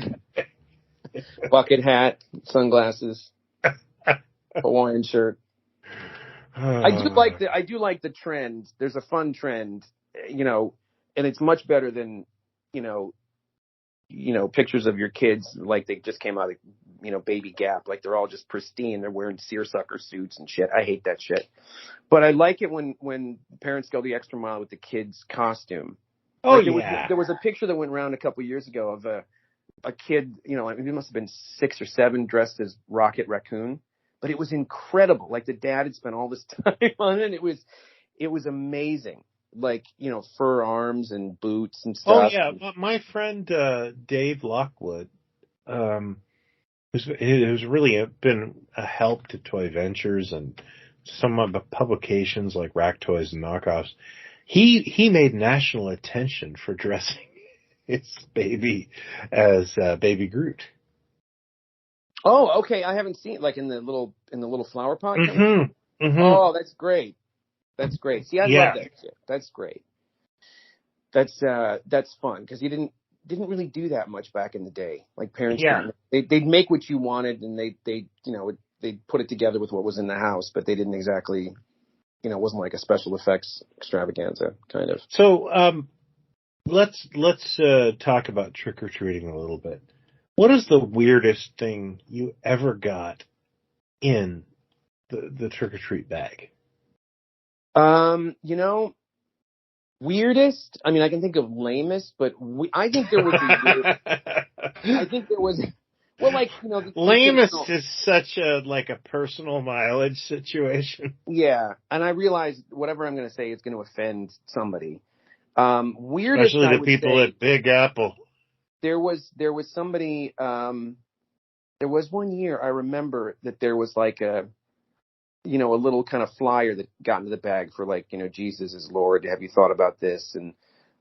Bucket hat, sunglasses, Hawaiian shirt. I do like the trend. There's a fun trend, you know, and it's much better than, you know, pictures of your kids like they just came out of, you know, Baby Gap, like they're all just pristine. They're wearing seersucker suits and shit. I hate that shit. But I like it when parents go the extra mile with the kid's costume. Oh, like there was a picture that went around a couple of years ago of a kid, you know, I mean, he must have been 6 or 7 dressed as Rocket Raccoon. But it was incredible. Like the dad had spent all this time on it. It was amazing. Like, you know, fur arms and boots and stuff. Oh yeah, my friend Dave Lockwood, who's really been a help to Toy Ventures and some of the publications like Rack Toys and Knockoffs. He made national attention for dressing his baby as Baby Groot. Oh, okay. I haven't seen it, like in the little flower pot. Mm-hmm. Mm-hmm. Oh, that's great. That's great. See, I love that shit. That's great. That's fun because you didn't really do that much back in the day. Like parents, they'd make what you wanted and they you know they'd put it together with what was in the house, but they didn't exactly, you know, it wasn't like a special effects extravaganza kind of. So let's talk about trick or treating a little bit. What is the weirdest thing you ever got in the trick or treat bag? You know, weirdest. I mean, I can think of lamest, but I think there was. I think there was. Well, like, you know, lamest is such a personal mileage situation. Yeah, and I realize whatever I'm going to say is going to offend somebody. Weirdest, especially the people at Big Apple. There was somebody. There was one year I remember that there was like a little kind of flyer that got into the bag for like, you know, Jesus is Lord. Have you thought about this? And,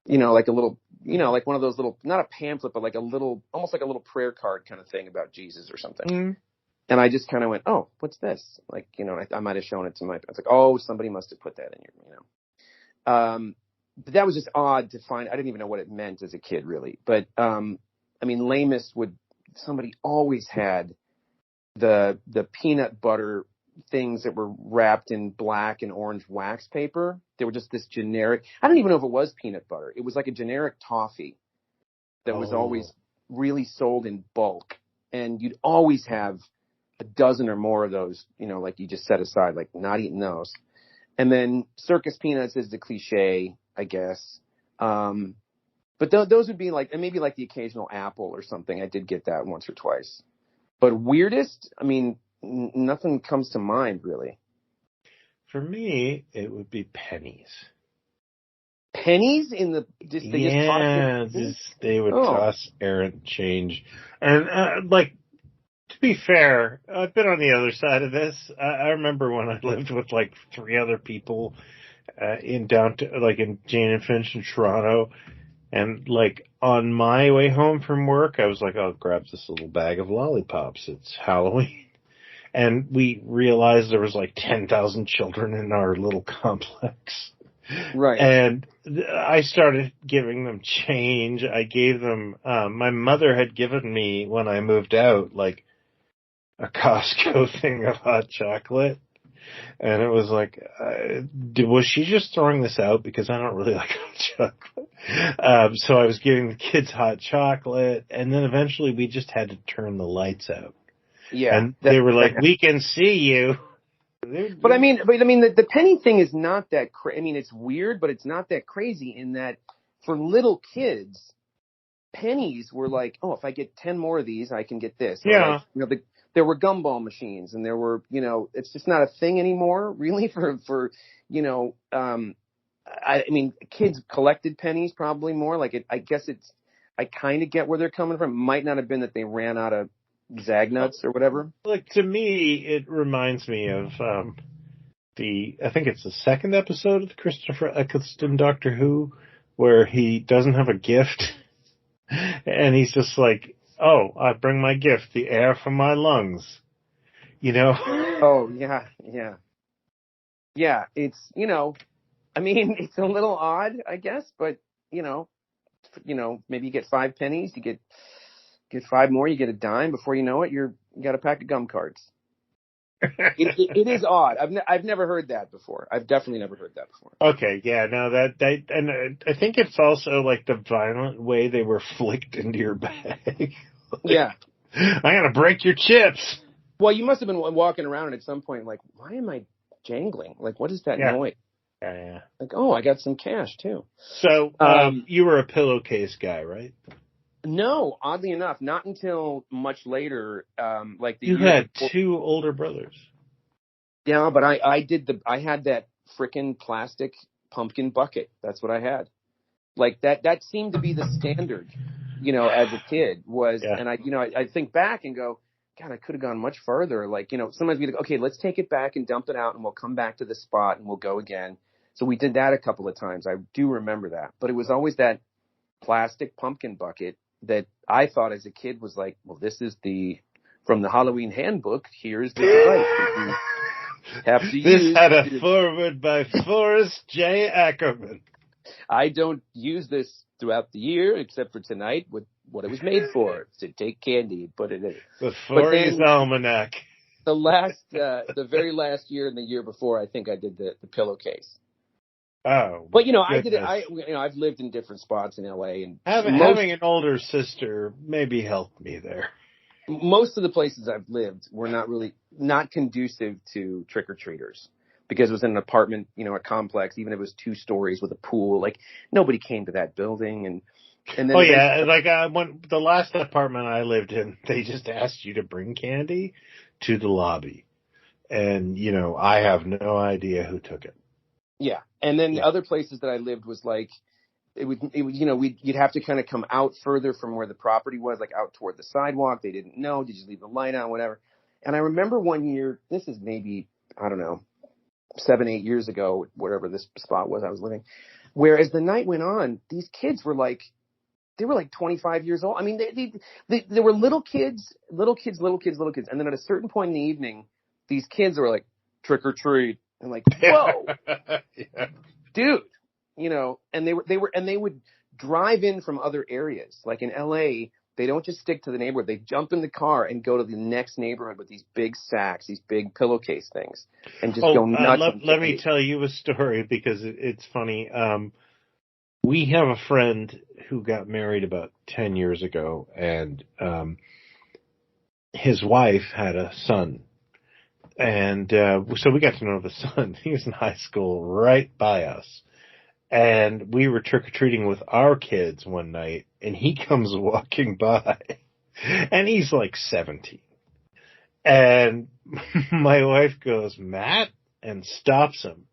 you know, like a little, you know, like one of those little, not a pamphlet, but like a little, almost like a little prayer card kind of thing about Jesus or something. Mm. And I just kind of went, oh, what's this? Like, you know, I might have shown it to I was like, oh, somebody must have put that in here, you know. But that was just odd to find. I didn't even know what it meant as a kid, really. But, I mean, lamest somebody always had the peanut butter things that were wrapped in black and orange wax paper. They were just this generic. I don't even know if it was peanut butter. It was like a generic toffee that was always really sold in bulk. And you'd always have a dozen or more of those, you know, like you just set aside, like not eating those. And then circus peanuts is the cliche, I guess. But those would be like, and maybe like the occasional apple or something. I did get that once or twice. But weirdest, I mean, nothing comes to mind really. For me, it would be pennies. Pennies in the they would toss errant change, and to be fair, I've been on the other side of this. I remember when I lived with like 3 other people in downtown, like in Jane and Finch in Toronto. And, like, on my way home from work, I was like, I'll grab this little bag of lollipops. It's Halloween. And we realized there was, like, 10,000 children in our little complex. Right. And I started giving them change. I gave them, my mother had given me, when I moved out, like, a Costco thing of hot chocolate. And it was like, was she just throwing this out because I don't really like hot chocolate? So I was giving the kids hot chocolate, and then eventually we just had to turn the lights out. Yeah, and they were like, "We can see you." But I mean, the penny thing is not that. I mean, it's weird, but it's not that crazy in that for little kids, pennies were like, oh, if I get 10 more of these, I can get this. Or Yeah. like, there were gumball machines, and there were, it's just not a thing anymore, really, for I mean, kids collected pennies probably more. Like, I guess I kind of get where they're coming from. It might not have been that they ran out of Zagnuts or whatever. Like, to me, it reminds me of I think it's the second episode of the Christopher Eccleston Doctor Who, where he doesn't have a gift, and he's just like, oh, I bring my gift, the air from my lungs, Oh, yeah. Yeah, it's, I mean, it's a little odd, I guess, but, maybe you get 5 pennies, you get 5 more, you get a dime. Before you know it, you got a pack of gum cards. It is odd. I've never heard that before. I've definitely never heard that before. Okay, yeah, no, and I think it's also like the violent way they were flicked into your bag. Yeah. I'm gonna break your chips. Well, you must have been walking around and at some point like, why am I jangling? Like, what is that noise? Yeah. Like, oh, I got some cash too. So, you were a pillowcase guy, right? No, oddly enough, not until much later. You had 2 older brothers. Yeah, but I had that frickin' plastic pumpkin bucket. That's what I had. Like that seemed to be the standard, as a kid was. Yeah. And I think back and go, God, I could have gone much further. Like, sometimes we'd go, okay, let's take it back and dump it out and we'll come back to the spot and we'll go again. So we did that a couple of times. I do remember that, but it was always that plastic pumpkin bucket that I thought as a kid was like, well, this is from the Halloween handbook. Here's the device. Have to this had a foreword by Forrest J. Ackerman. I don't use this throughout the year except for tonight with what it was made for, to take candy and put it in. The Forey's Almanac. The very last year and the year before, I think I did the pillowcase. Oh, but I did it. I've lived in different spots in LA, and having an older sister maybe helped me there. Most of the places I've lived were not conducive to trick-or-treaters because it was in an apartment, a complex, even if it was 2 stories with a pool. Like, nobody came to that building. And then when the last apartment I lived in, they just asked you to bring candy to the lobby. And, I have no idea who took it. Yeah. And then other places that I lived was like, you'd have to kind of come out further from where the property was, like out toward the sidewalk. They didn't know. Did you leave the light on, whatever? And I remember one year, this is maybe, I don't know, 7, 8 years ago, wherever this spot was I was living, where as the night went on, these kids were like, they were like 25 years old. I mean, they were little kids. And then at a certain point in the evening, these kids were like, trick or treat. And like, whoa, yeah. Dude. And they would drive in from other areas. Like in LA, they don't just stick to the neighborhood. They jump in the car and go to the next neighborhood with these big sacks, these big pillowcase things, and just go nuts. Let me tell you a story because it's funny. We have a friend who got married about 10 years ago, and his wife had a son. And so we got to know the son. He was in high school right by us. And we were trick-or-treating with our kids one night, and he comes walking by, and he's like 17. And my wife goes, Matt, and stops him.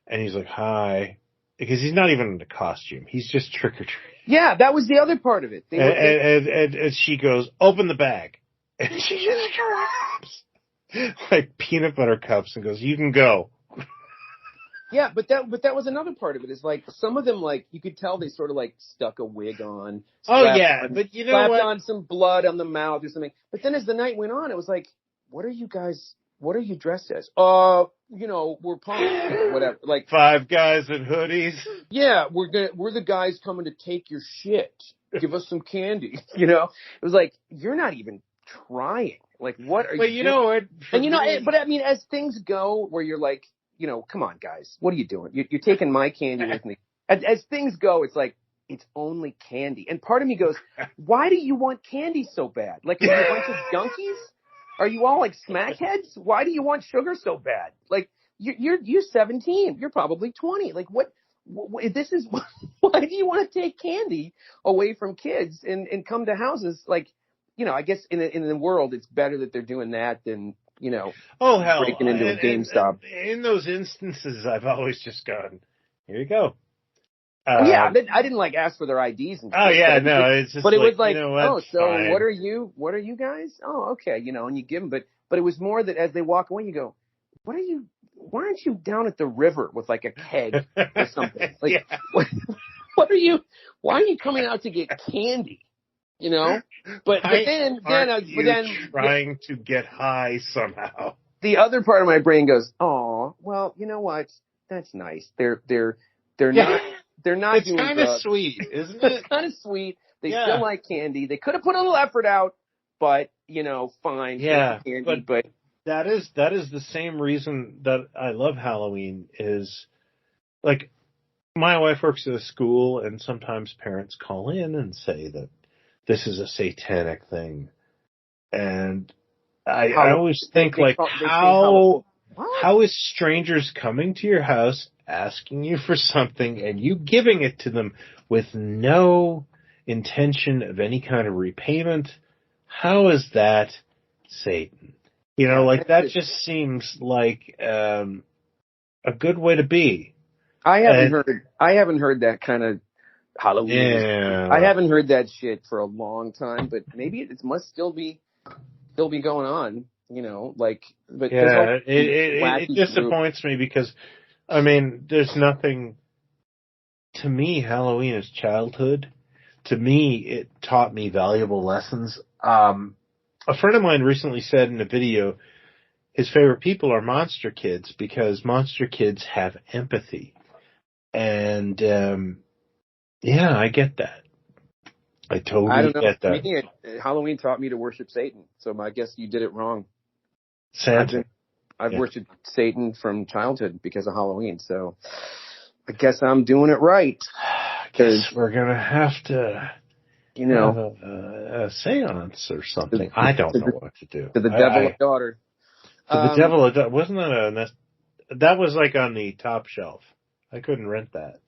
And he's like, hi. Because he's not even in a costume. He's just trick-or-treating. Yeah, that was the other part of it. And she goes, open the bag. And she just grabs like peanut butter cups and goes, you can go. Yeah, but that was another part of it. Is like some of them, like you could tell they sort of like stuck a wig on. But slapped on some blood on the mouth or something. But then as the night went on, it was like, what are you dressed as? We're punks, whatever. Like 5 guys in hoodies. Yeah, we're the guys coming to take your shit. Give us some candy. It was like, you're not even trying. Like, what are you? But you know what? But I mean, as things go, where you're like, come on, guys, what are you doing? You're taking my candy with me. As things go, it's like, it's only candy. And part of me goes, why do you want candy so bad? Like, are you a bunch of junkies? Are you all like smackheads? Why do you want sugar so bad? Like, you're 17. You're probably 20. Like, this is why do you want to take candy away from kids and come to houses like, I guess in the world it's better that they're doing that than oh hell, breaking into a GameStop. And in those instances, I've always just gone, here you go. I didn't like ask for their IDs and shit. Oh yeah, it's just. But it was like, so fine. what are you? What are you guys? Oh, okay, and you give them. But it was more that as they walk away, you go, what are you? Why aren't you down at the river with like a keg or something? Like, yeah. what are you? Why are you coming out to get candy? But then trying to get high somehow. The other part of my brain goes, oh, well, you know what? That's nice. They're not. They're not. It's kind of sweet, isn't it? It's kind of sweet. They still like candy. They could have put a little effort out, but fine. Yeah, candy, but that is the same reason that I love Halloween. Is like my wife works at a school, and sometimes parents call in and say that this is a satanic thing, and I always think how is strangers coming to your house asking you for something and you giving it to them with no intention of any kind of repayment? How is that Satan? That just seems like a good way to be. I haven't heard that kind of Halloween. Yeah. I haven't heard that shit for a long time, but maybe it must still be going on. But it disappoints me because, I mean, there's nothing. To me, Halloween is childhood. To me, it taught me valuable lessons. A friend of mine recently said in a video, his favorite people are monster kids because monster kids have empathy. And, I get that. I totally get that. Me, Halloween taught me to worship Satan, so I guess you did it wrong. Santa. I've worshipped Satan from childhood because of Halloween, so I guess I'm doing it right. Because we're gonna have to, have a seance or something. I don't know what to do. To the devil a daughter. To the devil a daughter. Wasn't that was like on the top shelf? I couldn't rent that.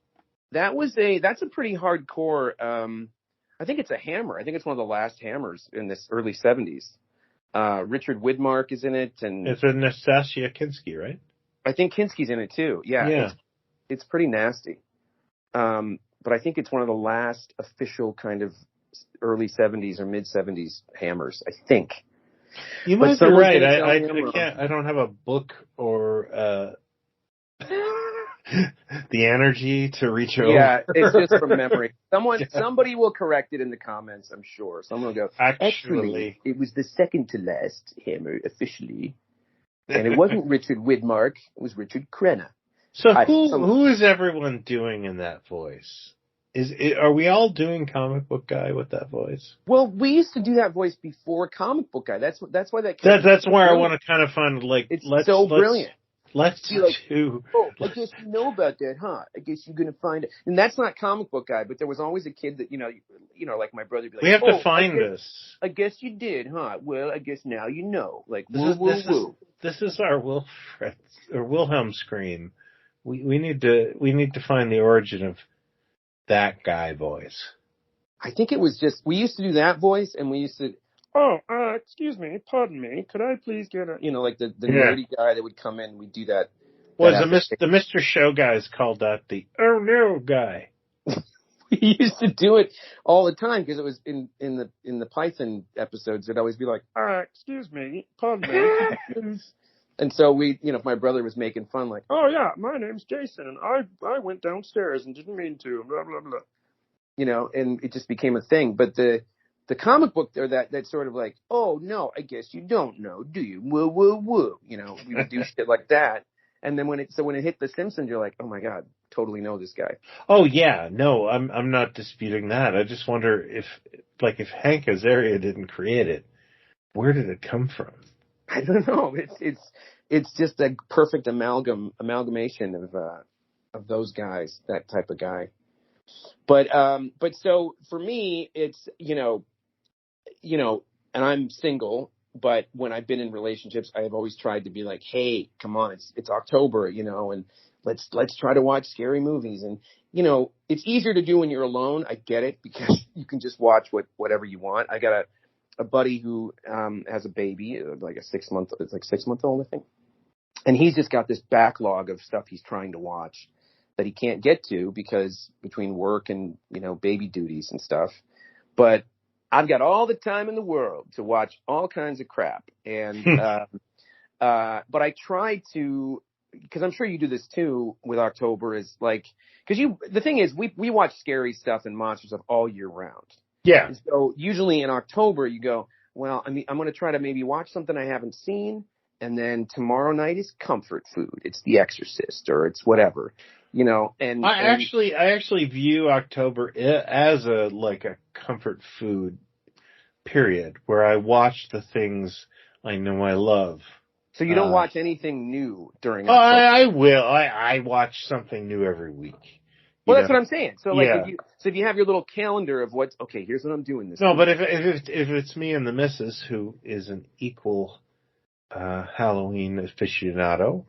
That's a pretty hardcore. I think it's a hammer. I think it's one of the last hammers in this early 70s. Richard Widmark is in it, and it's with Nastasia Kinski, right? I think Kinski's in it too. Yeah. It's pretty nasty. But I think it's one of the last official kind of early 70s or mid 70s hammers. I think. You might be right. I don't have a book or the energy to reach over. Yeah, it's just from memory. Somebody will correct it in the comments, I'm sure. Someone will go, actually, it was the second to last hammer officially. And it wasn't Richard Widmark, it was Richard Crenna. So who is everyone doing in that voice? Are we all doing comic book guy with that voice? Well, we used to do that voice before comic book guy. That's why that's where I want to kind of find it's so brilliant. Let's be like, I guess you know about that, huh? I guess you're gonna find it. And that's not comic book guy, but there was always a kid that like my brother. Be like, we have to find this. I guess you did, huh? Well, I guess now you know. Like, this is our Wilhelm scream. We need to find the origin of that guy voice. I think it was just we used to do that voice, and we used to. Oh, excuse me, pardon me. Could I please get a, like the nerdy guy that would come in? We'd do that. The Mr. Show guys called that the oh no guy. We used to do it all the time because it was in the Python episodes. It'd always be like, excuse me, pardon me. And so if my brother was making fun, like, oh yeah, my name's Jason, and I went downstairs and didn't mean to, blah blah blah. And it just became a thing. But the comic book there, that sort of like, oh no, I guess you don't know, do you? Woo woo woo. We would do shit like that. And then when it hit The Simpsons, you're like, oh my god, totally know this guy. Oh yeah, no, I'm not disputing that. I just wonder if Hank Azaria didn't create it, where did it come from? I don't know. It's just a perfect amalgamation of those guys, that type of guy. But so for me, it's and I'm single, but when I've been in relationships, I have always tried to be like, hey, come on, it's October, and let's try to watch scary movies. And, it's easier to do when you're alone. I get it, because you can just watch whatever you want. I got a buddy who has a baby, like it's like 6 month old, I think. And he's just got this backlog of stuff he's trying to watch that he can't get to because between work and, baby duties and stuff. But I've got all the time in the world to watch all kinds of crap. And, but I try to, because I'm sure you do this too with October, is like, the thing is, we watch scary stuff and monster stuff all year round. Yeah. And so usually in October you go, well, I mean, I'm going to try to maybe watch something I haven't seen. And then tomorrow night is comfort food. It's The Exorcist or it's whatever, and I actually view October as a comfort food period where I watch the things I know I love. So you don't watch anything new during October? I will. I watch something new every week. Well, that's what I'm saying. So if you have your little calendar of here's what I'm doing this week. But if it's me and the missus, who is an equal Halloween aficionado,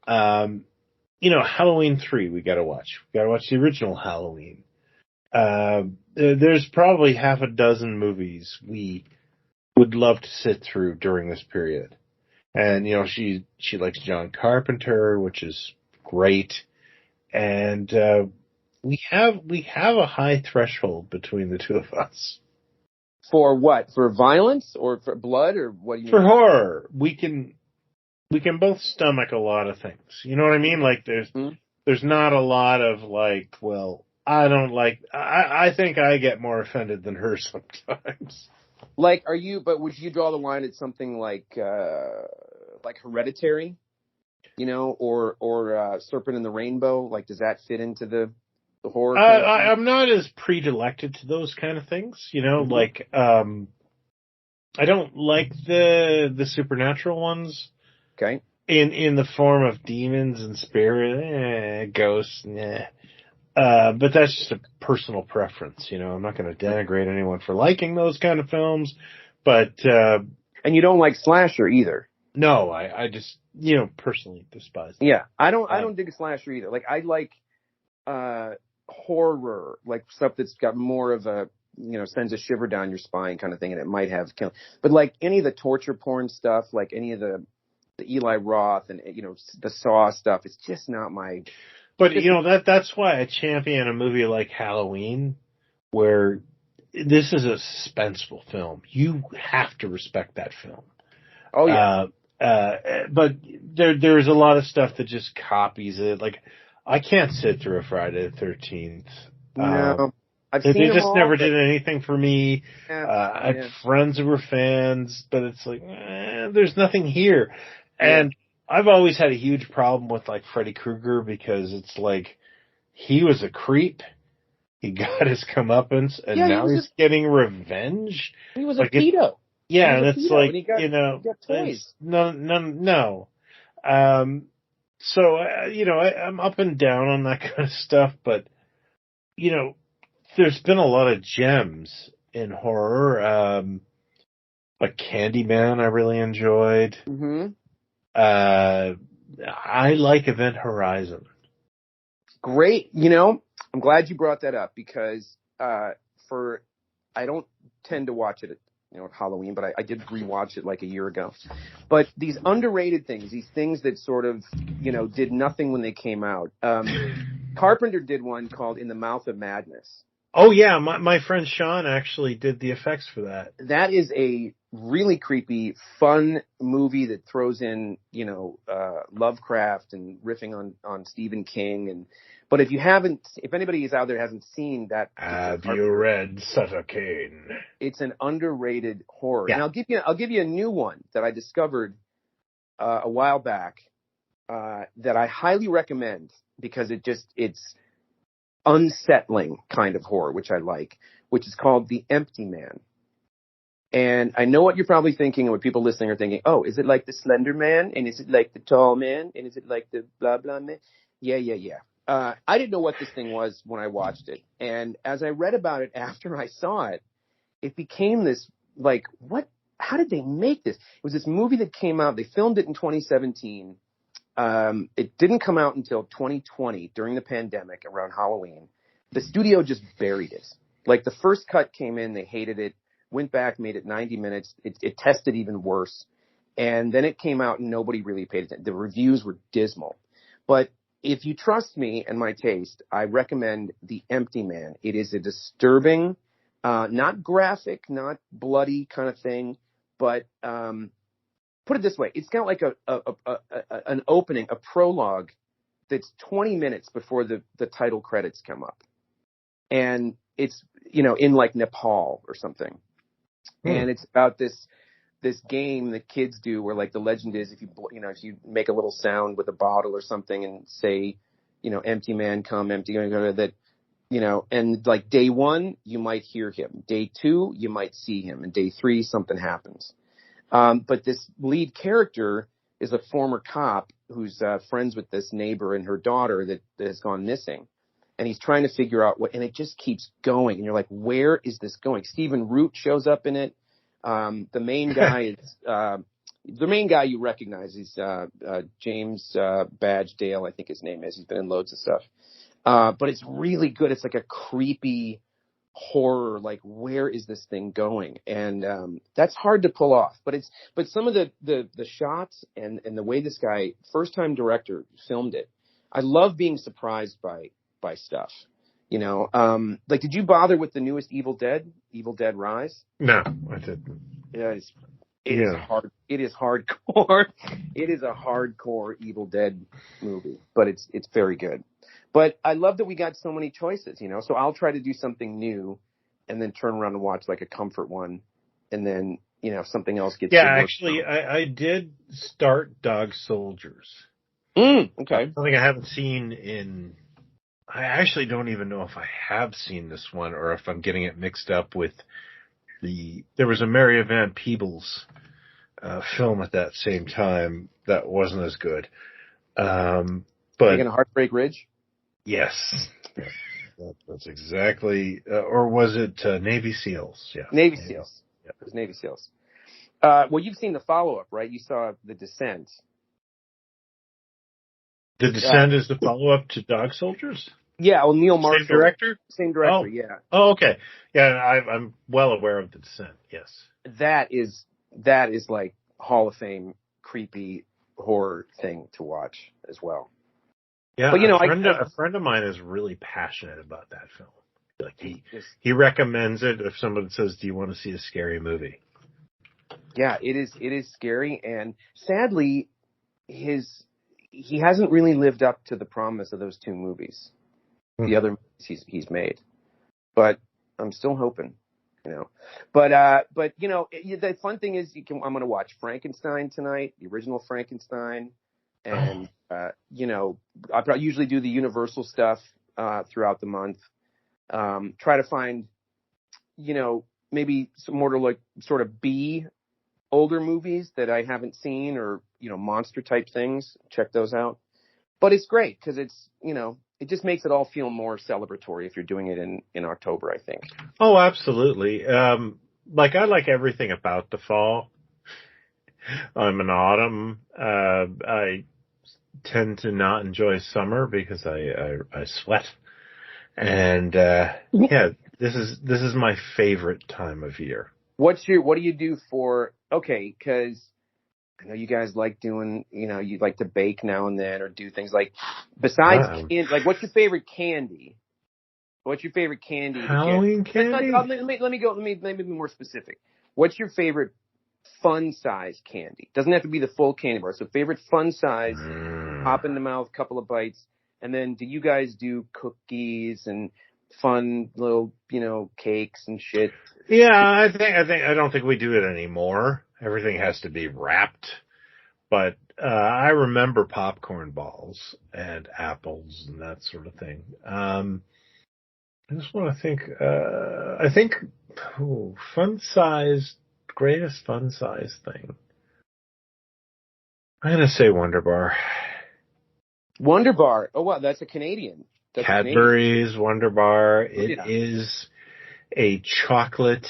Halloween 3 we gotta watch. We gotta watch the original Halloween. There's probably half a dozen movies we would love to sit through during this period. And, she likes John Carpenter, which is great. And, we have a high threshold between the two of us. For what? For violence or for blood or what do you mean? For horror. We can both stomach a lot of things. You know what I mean? Like there's not a lot of I think I get more offended than her sometimes. But would you draw the line at something like Hereditary, or Serpent in the Rainbow? Like, does that fit into the horror? I'm not as predilected to those kind of things, I don't like the supernatural ones. Okay. In the form of demons and spirit, ghosts, but that's just a personal preference, I'm not going to denigrate anyone for liking those kind of films, but and you don't like slasher either. No, I just personally despise them. Yeah, I don't dig a slasher either. Like, I like horror, like stuff that's got more of a sends a shiver down your spine kind of thing, and it might have killed. But like any of the torture porn stuff, like any of the Eli Roth and the Saw stuff, it's just not my. But that's why I champion a movie like Halloween, where this is a suspenseful film. You have to respect that film. Oh yeah. But there's a lot of stuff that just copies it. Like, I can't sit through a Friday the 13th. No. They just never did anything for me. I had friends who were fans, but it's like, there's nothing here. And I've always had a huge problem with Freddy Krueger, because it's like, he was a creep. He got his comeuppance, and now he's getting revenge. He was a pedo. Yeah, and it's like, he got toys. No. So, I'm up and down on that kind of stuff, but, there's been a lot of gems in horror. Like Candyman, I really enjoyed. Mm-hmm. I like Event Horizon. Great. I'm glad you brought that up, because I don't tend to watch it at Halloween, but I did rewatch it like a year ago. But these underrated things, these things that sort of, did nothing when they came out. Carpenter did one called In the Mouth of Madness. Oh yeah, my friend Sean actually did the effects for that. That is a really creepy, fun movie that throws in, Lovecraft and riffing on Stephen King. But if anybody is out there hasn't seen that, have you read Sutter Kane? It's an underrated horror. Yeah. And I'll give you a new one that I discovered a while back that I highly recommend, because it's unsettling kind of horror, which I like, which is called The Empty Man. And I know what you're probably thinking, and what people listening are thinking, oh, is it like the Slender Man? And is it like the Tall Man? And is it like the blah, blah man? Yeah. I didn't know what this thing was when I watched it. And as I read about it after I saw it, it became this, how did they make this? It was this movie that came out. They filmed it in 2017. It didn't come out until 2020 during the pandemic around Halloween. The studio just buried it. Like the first cut came in, they hated it, went back, made it 90 minutes. It tested even worse. And then it came out and nobody really paid attention. The reviews were dismal. But if you trust me and my taste, I recommend The Empty Man. It is a disturbing, not graphic, not bloody kind of thing, but put it this way. It's got like an opening, a prologue that's 20 minutes before the title credits come up. And it's, in like Nepal or something. And it's about this game that kids do where like the legend is if you make a little sound with a bottle or something and say, empty man come, empty man go, that, and like day 1, you might hear him. Day 2, you might see him. And day 3, something happens. But this lead character is a former cop who's friends with this neighbor and her daughter that has gone missing. And he's trying to figure out and it just keeps going. And you're like, where is this going? Stephen Root shows up in it. The main guy is, the main guy you recognize is, James, Badgedale, I think his name is. He's been in loads of stuff. But it's really good. It's like a creepy horror, like where is this thing going? And, that's hard to pull off, but some of the shots and the way this guy, first time director, filmed it. I love being surprised by stuff, like, did you bother with the newest Evil Dead Rise? No, I didn't. Yeah, it is hard. It is hardcore. It is a hardcore Evil Dead movie, but it's very good. But I love that we got so many choices, so I'll try to do something new and then turn around and watch like a comfort one. And then, something else gets. Yeah, actually, I did start Dog Soldiers. Okay. Something I haven't seen I actually don't even know if I have seen this one or if I'm getting it mixed up with there was a Mary Van Peebles film at that same time that wasn't as good. But Taking a Heartbreak Ridge? Yes. That's exactly, or was it Navy SEALs? Yeah. Navy SEALs. Yeah. It was Navy SEALs. Well, you've seen the follow-up, right? You saw The Descent. The Descent is the follow-up to Dog Soldiers? Yeah, well, Neil Marshall. Same director, yeah. Oh, okay. Yeah, I'm well aware of The Descent, yes. That is like Hall of Fame creepy horror thing to watch as well. Yeah, but a friend of mine is really passionate about that film. Like he recommends it if someone says, "Do you want to see a scary movie?" Yeah, it is scary, and sadly, he hasn't really lived up to the promise of those 2 movies. The other movies he's made, but I'm still hoping, But the fun thing is I'm going to watch Frankenstein tonight, the original Frankenstein, and I probably usually do the Universal stuff throughout the month. Try to find, maybe some more to like sort of B older movies that I haven't seen or monster type things. Check those out. But it's great because it's it just makes it all feel more celebratory if you're doing it in October, I think. Oh, absolutely. I like everything about the fall. I'm an autumn. I tend to not enjoy summer because I sweat. And this is my favorite time of year. What do you do for because I know you guys like doing, you like to bake now and then or do things like, besides candy, like what's your favorite candy? What's your favorite candy? Halloween candy? Let me be more specific. What's your favorite fun size candy? Doesn't have to be the full candy bar. So favorite fun size, pop in the mouth, couple of bites. And then do you guys do cookies and fun little, cakes and shit? Yeah, I don't think we do it anymore. Everything has to be wrapped. But I remember popcorn balls and apples and that sort of thing. I just want to think. I think greatest fun size thing. I'm gonna say Wonder Bar. Wonder Bar. Oh wow, that's a Canadian. Cadbury's Wonder Bar. It is a chocolate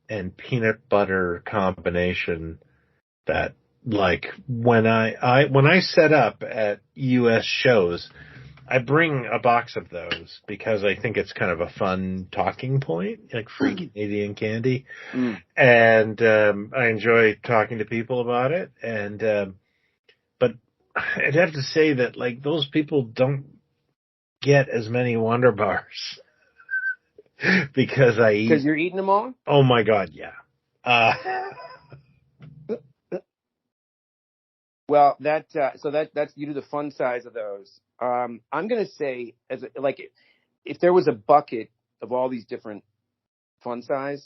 and peanut butter combination that like when I set up at U.S. shows, I bring a box of those because I think it's kind of a fun talking point, like free Canadian candy. And I enjoy talking to people about it. And but I'd have to say that like those people don't get as many Wonder Bars because I eat. Because you're eating them all? Oh my God, yeah. Well, that's you do the fun size of those. I'm gonna say if there was a bucket of all these different fun size,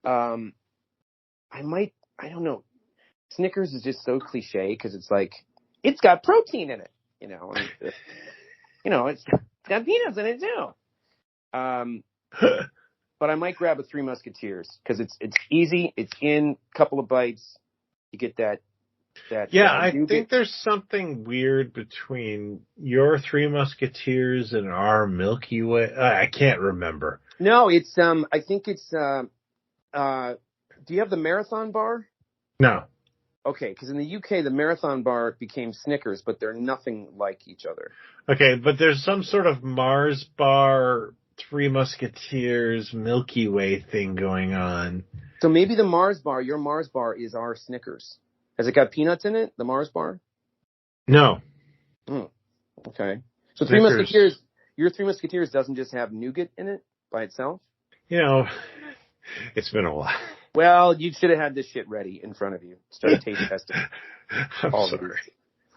I don't know. Snickers is just so cliche because it's like it's got protein in it, it's got peanuts in it too. But I might grab a Three Musketeers because it's easy. It's in a couple of bites. You get that. Yeah, I think there's something weird between your Three Musketeers and our Milky Way. I can't remember. No, it's I think it's do you have the Marathon bar? No. Okay, because in the UK the Marathon bar became Snickers, but they're nothing like each other. Okay, but there's some sort of Mars bar, Three Musketeers, Milky Way thing going on. So maybe the Mars bar, your Mars bar is our Snickers. Has it got peanuts in it, the Mars bar? No. Okay. So Three Musketeers, your Three Musketeers doesn't just have nougat in it by itself? It's been a while. Well, you should have had this shit ready in front of you. Start taste testing. I'm sorry.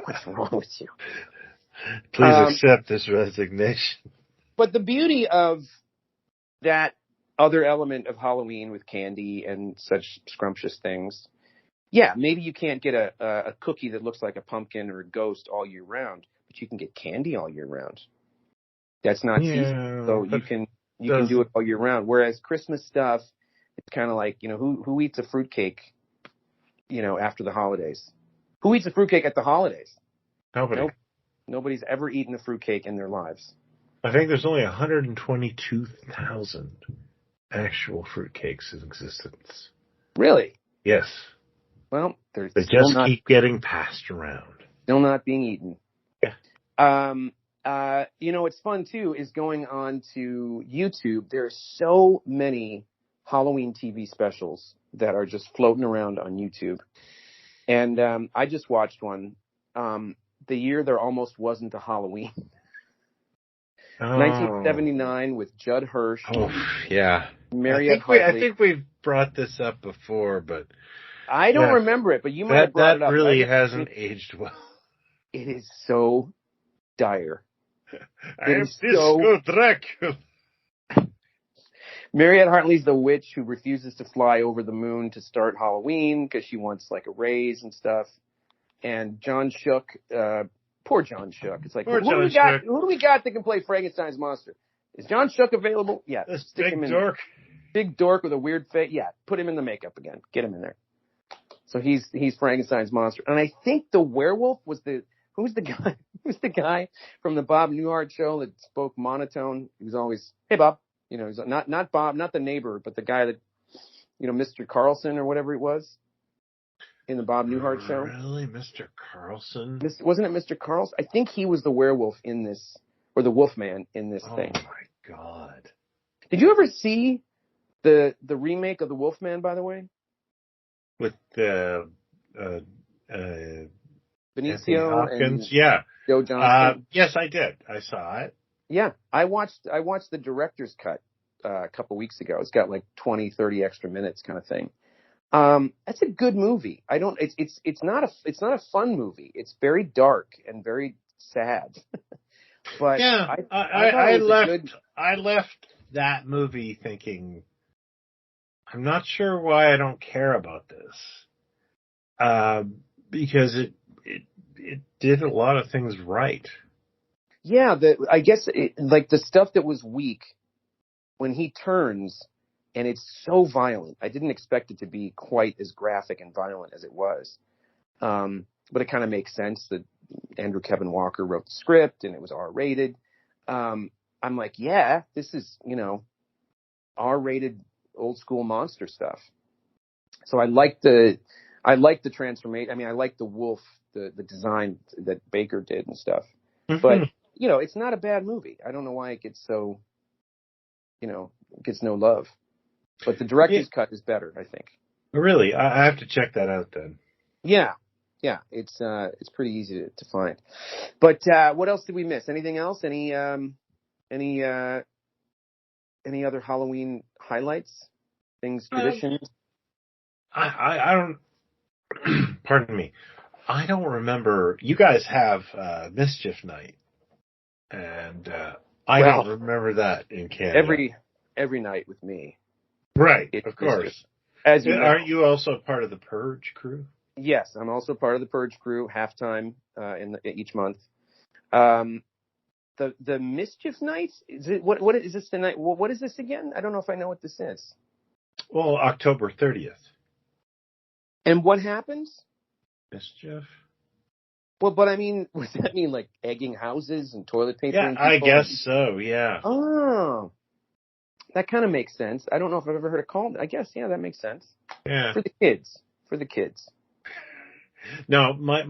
What's wrong with you? Please accept this resignation. But the beauty of that other element of Halloween with candy and such scrumptious things, yeah, maybe you can't get a cookie that looks like a pumpkin or a ghost all year round, but you can get candy all year round. That's not seasonal, so you can do it all year round. Whereas Christmas stuff, it's kind of like, who eats a fruitcake, after the holidays? Who eats a fruitcake at the holidays? Nobody. Nobody's ever eaten a fruitcake in their lives. I think there's only 122,000 actual fruitcakes in existence. Really? Yes. Well, they just keep getting passed around. Still not being eaten. Yeah. What's fun too is going on to YouTube. There are so many Halloween TV specials that are just floating around on YouTube. And I just watched one. The year there almost wasn't a Halloween. 1979 with Judd Hirsch. Oh, yeah. Marriott Hartley. I think we've brought this up before, but I don't remember it, but you might have brought it up. That really hasn't aged well. It is so dire. I am Disco Dracula. Marriott Hartley's the witch who refuses to fly over the moon to start Halloween because she wants like a raise and stuff. And John Shook, poor John Shook. It's like, who do we got that can play Frankenstein's monster? Is John Shook available? Yeah. This big dork. Big dork with a weird face. Yeah. Put him in the makeup again. Get him in there. So he's Frankenstein's monster. And I think the werewolf was who's the guy from the Bob Newhart show that spoke monotone? He was always, hey Bob. He's not Bob, not the neighbor, but the guy that, Mr. Carlson or whatever it was in the Bob Newhart show. Really? Mr. Carlson? Wasn't it Mr. Carlson? I think he was the werewolf in this, or the Wolfman in this thing. Oh my God. Did you ever see the remake of the Wolfman, by the way? With Benicio and yeah. Joe Johnston? Yes, I did. I saw it. Yeah, I watched the director's cut a couple weeks ago. It's got like 20, 30 extra minutes kind of thing. That's a good movie. It's not a fun movie. It's very dark and very sad. But yeah, I left that movie thinking, I'm not sure why I don't care about this. Because it did a lot of things right. Yeah, I guess like the stuff that was weak when he turns, and it's so violent. I didn't expect it to be quite as graphic and violent as it was. But it kind of makes sense that Andrew Kevin Walker wrote the script and it was R-rated. I'm like, yeah, this is, R-rated old school monster stuff. So I like the I like the transformation. I mean, I like the wolf, the design that Baker did and stuff. Mm-hmm. But, it's not a bad movie. I don't know why it gets so, gets no love. But the director's cut is better, I think. Really? I have to check that out then. Yeah. Yeah. It's pretty easy to find. But, what else did we miss? Anything else? Any other Halloween highlights? Things, traditions? I don't, pardon me. I don't remember. You guys have Mischief Night, and I don't remember that in Canada. Every night with me. Right, of course. Mischief. As you know. Are you also part of the Purge crew? Yes, I'm also part of the Purge crew, halftime each month. The Mischief Night, is it what is this the night? What is this again? I don't know if I know what this is. Well, October 30th. And what happens? Mischief. Well, but I mean, does that mean like egging houses and toilet paper? Yeah, I guess so. Yeah. Oh, that kind of makes sense. I don't know if I've ever heard it called. I guess that makes sense. Yeah. For the kids. No, my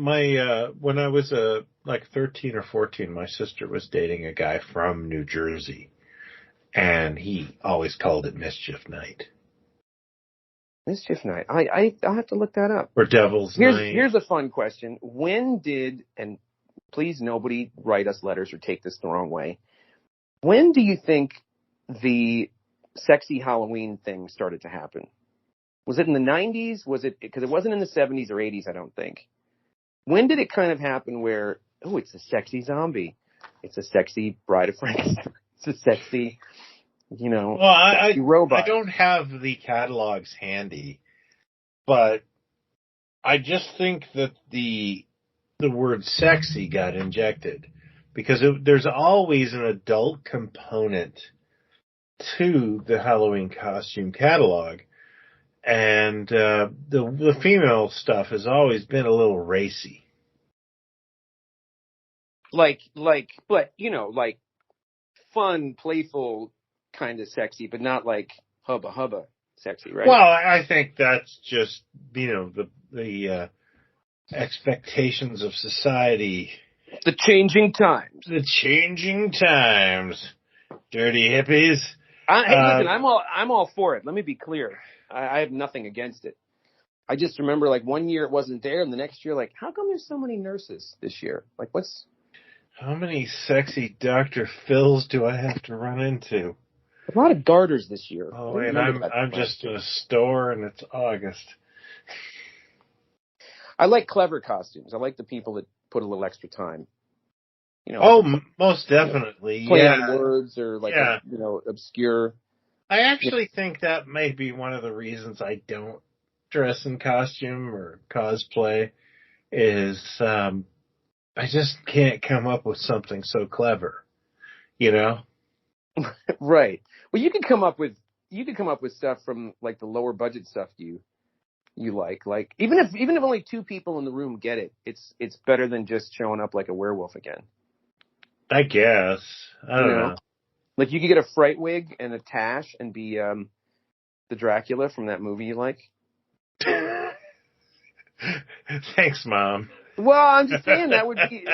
when I was like 13 or 14, my sister was dating a guy from New Jersey, and he always called it Mischief Night. Mischief Night. I'll have to look that up. Or Devil's Night. Here's a fun question. When did, and please nobody write us letters or take this the wrong way, when do you think the sexy Halloween thing started to happen? Was it in the 90s? Was it, because it wasn't in the 70s or 80s, I don't think. When did it kind of happen where, it's a sexy zombie. It's a sexy Bride of Frankenstein. It's a sexy, sexy robot. I don't have the catalogs handy, but I just think that the word sexy got injected because there's always an adult component to the Halloween costume catalog. And the female stuff has always been a little racy. Like fun, playful, kind of sexy, but not like hubba sexy, right? Well, I think that's just the expectations of society. The changing times. Dirty hippies. Hey, listen, I'm all for it. Let me be clear. I have nothing against it. I just remember like one year it wasn't there, and the next year, like, how come there's so many nurses this year? Like, how many sexy Dr. Phils do I have to run into? A lot of garters this year. Oh, and I'm just in a store, and it's August. I like clever costumes. I like the people that put a little extra time. Most definitely. Play on words or like obscure. I actually think that may be one of the reasons I don't dress in costume or cosplay is I just can't come up with something so clever, Right. Well, you can come up with stuff from like the lower budget stuff you like even if only two people in the room get it, it's better than just showing up like a werewolf again. I guess. I don't know. Like you could get a fright wig and a tash and be the Dracula from that movie you like. Thanks, Mom. Well, I'm just saying that would be,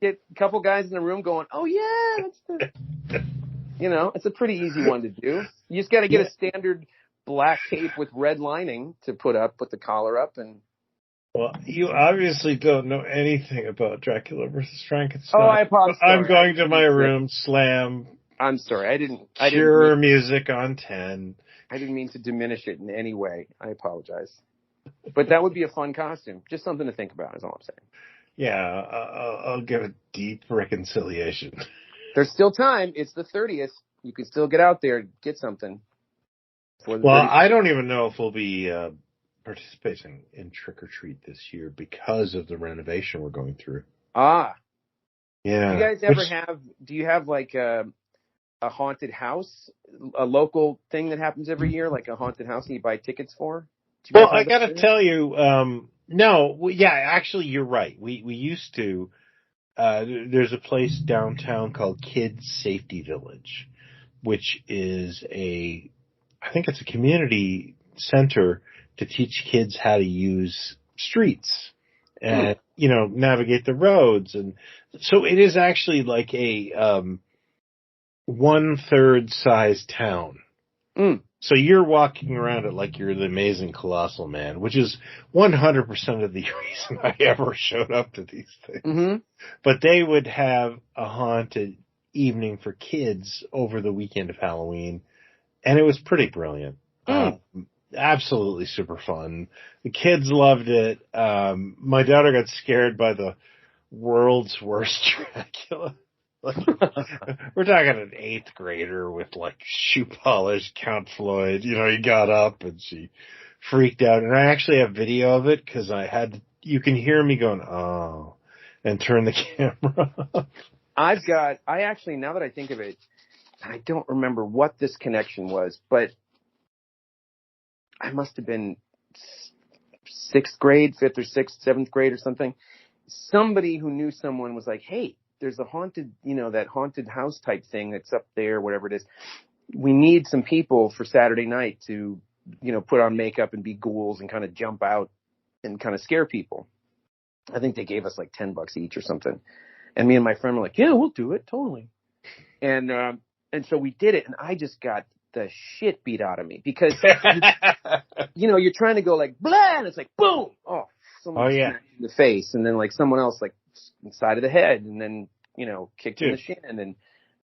get a couple guys in the room going, oh yeah, that's it's a pretty easy one to do. You just got to get a standard black tape with red lining to put the collar up and. Well, you obviously don't know anything about Dracula versus Frankenstein. Oh, I apologize. I'm going to my room, slam. I'm sorry, I didn't. Pure music on 10. I didn't mean to diminish it in any way. I apologize. But that would be a fun costume. Just something to think about is all I'm saying. Yeah, I'll give a deep reconciliation. There's still time. It's the 30th. You can still get out there and get something. Well, 30th. I don't even know if we'll be participating in Trick or Treat this year because of the renovation we're going through. Ah. Yeah. Do you guys ever do you have like a haunted house, a local thing that happens every year, like a haunted house and you buy tickets for? Well, I got to tell you, no, actually you're right. We used to, there's a place downtown called Kids Safety Village, which is I think it's a community center to teach kids how to use streets and, navigate the roads. And so it is actually like a 1/3 size town. So you're walking around it like you're the amazing colossal man, which is 100% of the reason I ever showed up to these things. Mm-hmm. But they would have a haunted evening for kids over the weekend of Halloween, and it was pretty brilliant. Absolutely super fun. The kids loved it. My daughter got scared by the world's worst Dracula. Like, we're talking an 8th grader with like shoe polish, Count Floyd. He got up and she freaked out. And I actually have video of it because you can hear me going, oh, and turn the camera off. I actually, now that I think of it, I don't remember what this connection was, but I must have been 6th grade, 5th or 6th, 7th grade or something. Somebody who knew someone was like, hey, there's a haunted, that haunted house type thing that's up there, whatever it is. We need some people for Saturday night to, put on makeup and be ghouls and kind of jump out and kind of scare people. I think they gave us like $10 each or something. And me and my friend were like, yeah, we'll do it. Totally. And so we did it. And I just got the shit beat out of me because, you're trying to go like, blah, and it's like, boom. Oh, someone smacked in the face. And then like someone else like side of the head and then, kicked in the shin. And then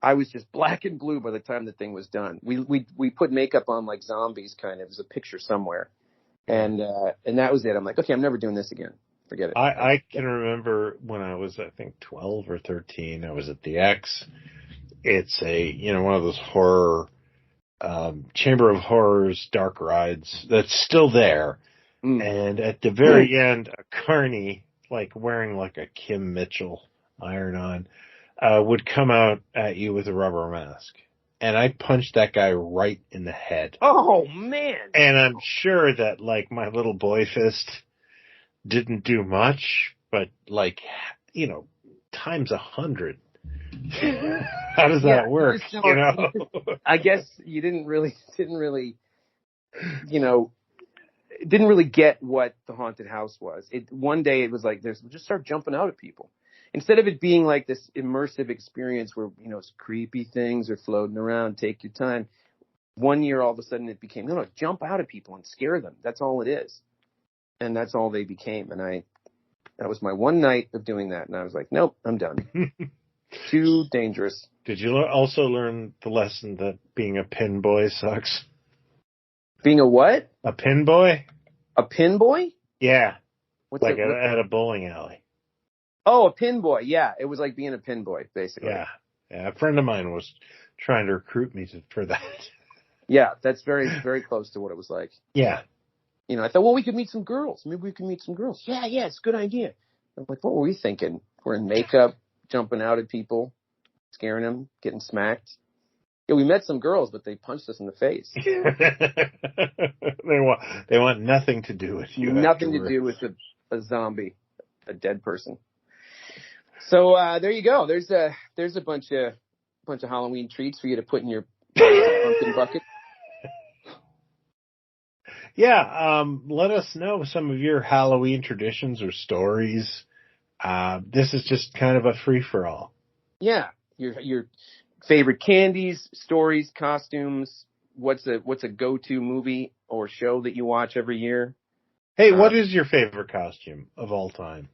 I was just black and blue by the time the thing was done. We put makeup on like zombies kind of. There's a picture somewhere. And that was it. I'm like, okay, I'm never doing this again. Forget it. I can remember when I was, I think 12 or 13, I was at the X. It's one of those horror, Chamber of Horrors dark rides that's still there. And at the very end, a carny, like wearing like a Kim Mitchell iron-on, would come out at you with a rubber mask. And I punched that guy right in the head. Oh, man. And I'm sure that like my little boy fist didn't do much, but like, times 100. How does that work? I guess you didn't really get what the haunted house was. One day it was like we'll just start jumping out at people. Instead of it being like this immersive experience where, creepy things are floating around, take your time. One year all of a sudden it became, no, jump out at people and scare them. That's all it is. And that's all they became. And that was my one night of doing that. And I was like, nope, I'm done. Too dangerous. Did you also learn the lesson that being a pin boy sucks? Being a what? A pin boy? A pin boy? Yeah. At a bowling alley. Oh, a pin boy. Yeah. It was like being a pin boy, basically. Yeah. A friend of mine was trying to recruit me for that. Yeah. That's very, very close to what it was like. Yeah. I thought, well, we could meet some girls. Maybe we can meet some girls. Yeah, it's a good idea. I'm like, what were we thinking? We're in makeup, jumping out at people, scaring them, getting smacked. Yeah, we met some girls, but they punched us in the face. They want nothing to do with you. Nothing to do with a zombie, a dead person. So there you go. There's a bunch of Halloween treats for you to put in your pumpkin bucket. Yeah, let us know some of your Halloween traditions or stories. This is just kind of a free-for-all. Yeah, your favorite candies, stories, costumes. What's a go-to movie or show that you watch every year? Hey, what is your favorite costume of all time?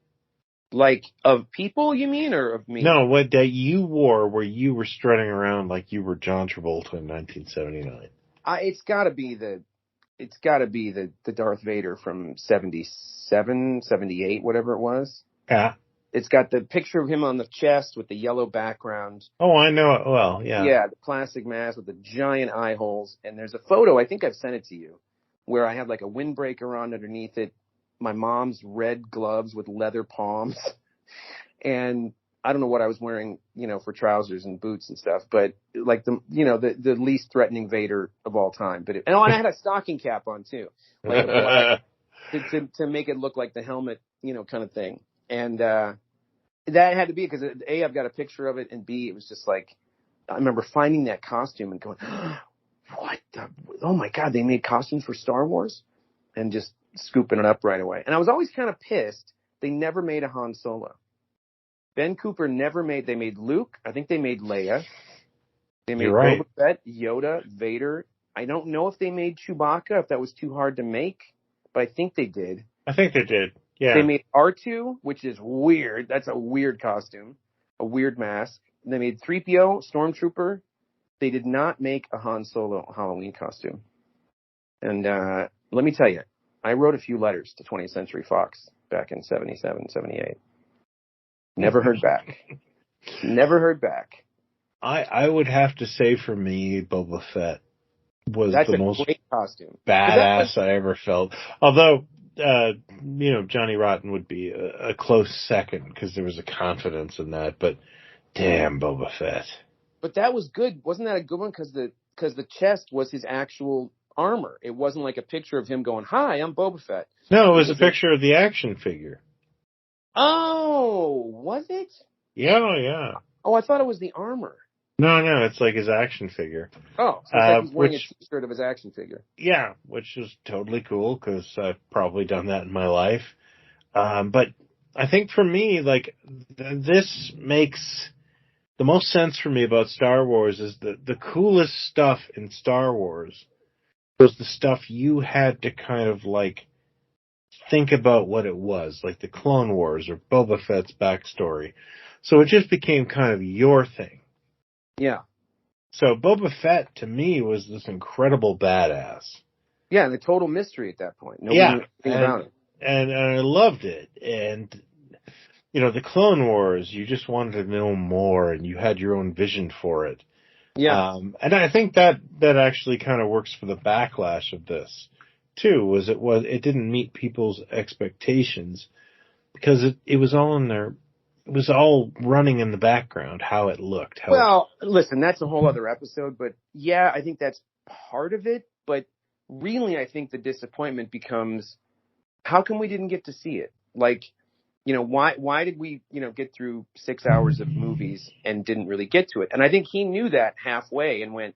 Like of people, you mean, or of me? No, what that you wore where you were strutting around like you were John Travolta in 1979. It's got to be the Darth Vader from 77, 78, whatever it was. Yeah. It's got the picture of him on the chest with the yellow background. Oh, I know it well, yeah. Yeah, the plastic mask with the giant eye holes. And there's a photo, I think I've sent it to you, where I had like a windbreaker on underneath it, my mom's red gloves with leather palms, and I don't know what I was wearing, for trousers and boots and stuff, but like the least threatening Vader of all time. But and I had a stocking cap on too, like to make it look like the helmet, kind of thing. And that had to be because A, I've got a picture of it, and B, it was just like I remember finding that costume and going, "What? Oh my God! They made costumes for Star Wars." and just scooping it up right away. And I was always kind of pissed they never made a Han Solo. Ben Cooper never made. They made Luke. I think they made Leia. They made Boba Fett, Yoda, Vader. I don't know if they made Chewbacca, if that was too hard to make, but I think they did. I think they did. Yeah. They made R2, which is weird. That's a weird costume, a weird mask. They made 3PO, Stormtrooper. They did not make a Han Solo Halloween costume. And let me tell you, I wrote a few letters to 20th Century Fox back in 77, 78. Never heard back. Never heard back. I would have to say for me, Boba Fett was That's the a most great costume. badass I ever felt. Although, Johnny Rotten would be a close second because there was a confidence in that. But damn, Boba Fett. But that was good. Wasn't that a good one? Because the chest was his actual armor. It wasn't like a picture of him going, "Hi, I'm Boba Fett." No, it was a picture of the action figure. Oh, was it? Yeah. Oh, I thought it was the armor. No, it's like his action figure. Oh, so it's like he's wearing a t-shirt of his action figure. Yeah, which is totally cool because I've probably done that in my life. But I think for me, like, this makes the most sense for me about Star Wars is that the coolest stuff in Star Wars was the stuff you had to kind of, like, think about what it was, like the Clone Wars or Boba Fett's backstory. So it just became kind of your thing. Yeah. So Boba Fett, to me, was this incredible badass. Yeah, and a total mystery at that point. Nobody knew anything about it. And I loved it. And, the Clone Wars, you just wanted to know more, and you had your own vision for it. Yeah. And I think that actually kind of works for the backlash of this, too, it didn't meet people's expectations because it was all in there. It was all running in the background, how it looked. Listen, that's a whole other episode, but yeah, I think that's part of it. But really, I think the disappointment becomes, how come we didn't get to see it? Like, why did we, get through 6 hours of movies and didn't really get to it? And I think he knew that halfway and went,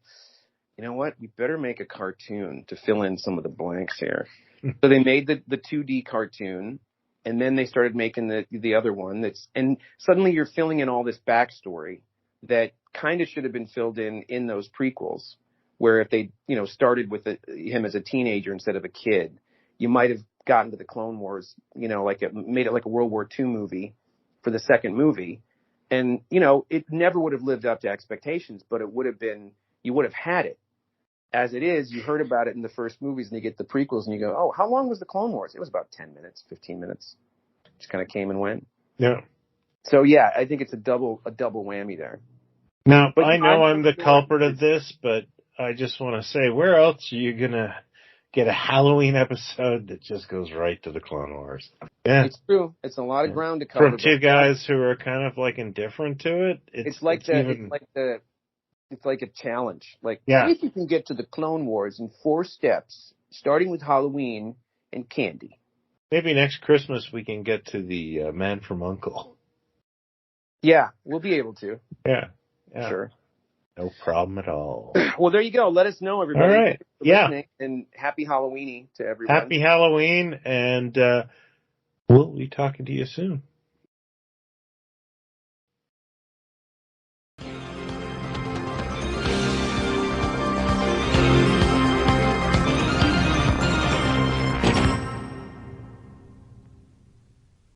you know what, we better make a cartoon to fill in some of the blanks here. So they made the 2D cartoon. And then they started making the other one and suddenly you're filling in all this backstory that kind of should have been filled in those prequels, where if they, started with him as a teenager instead of a kid, you might have gotten to the Clone Wars, made it like a World War II movie for the second movie. And, it never would have lived up to expectations, but it would have been, you would have had it. As it is, you heard about it in the first movies and you get the prequels and you go, oh, how long was the Clone Wars? It was about 10 minutes, 15 minutes. Just kind of came and went. Yeah. So, yeah, I think it's a double whammy there. Now, but I know I'm the culprit of this, but I just want to say, where else are you going to get a Halloween episode that just goes right to the Clone Wars? Yeah. It's true. It's a lot of ground to cover. From two guys who are kind of like indifferent to it. It's like a challenge. Like, if you can get to the Clone Wars in 4 steps, starting with Halloween and candy. Maybe next Christmas we can get to the Man from U.N.C.L.E. Yeah, we'll be able to. Yeah. Sure. No problem at all. Well, there you go. Let us know, everybody. All right. Yeah. And happy Halloweeny to everyone. Happy Halloween, and we'll be talking to you soon.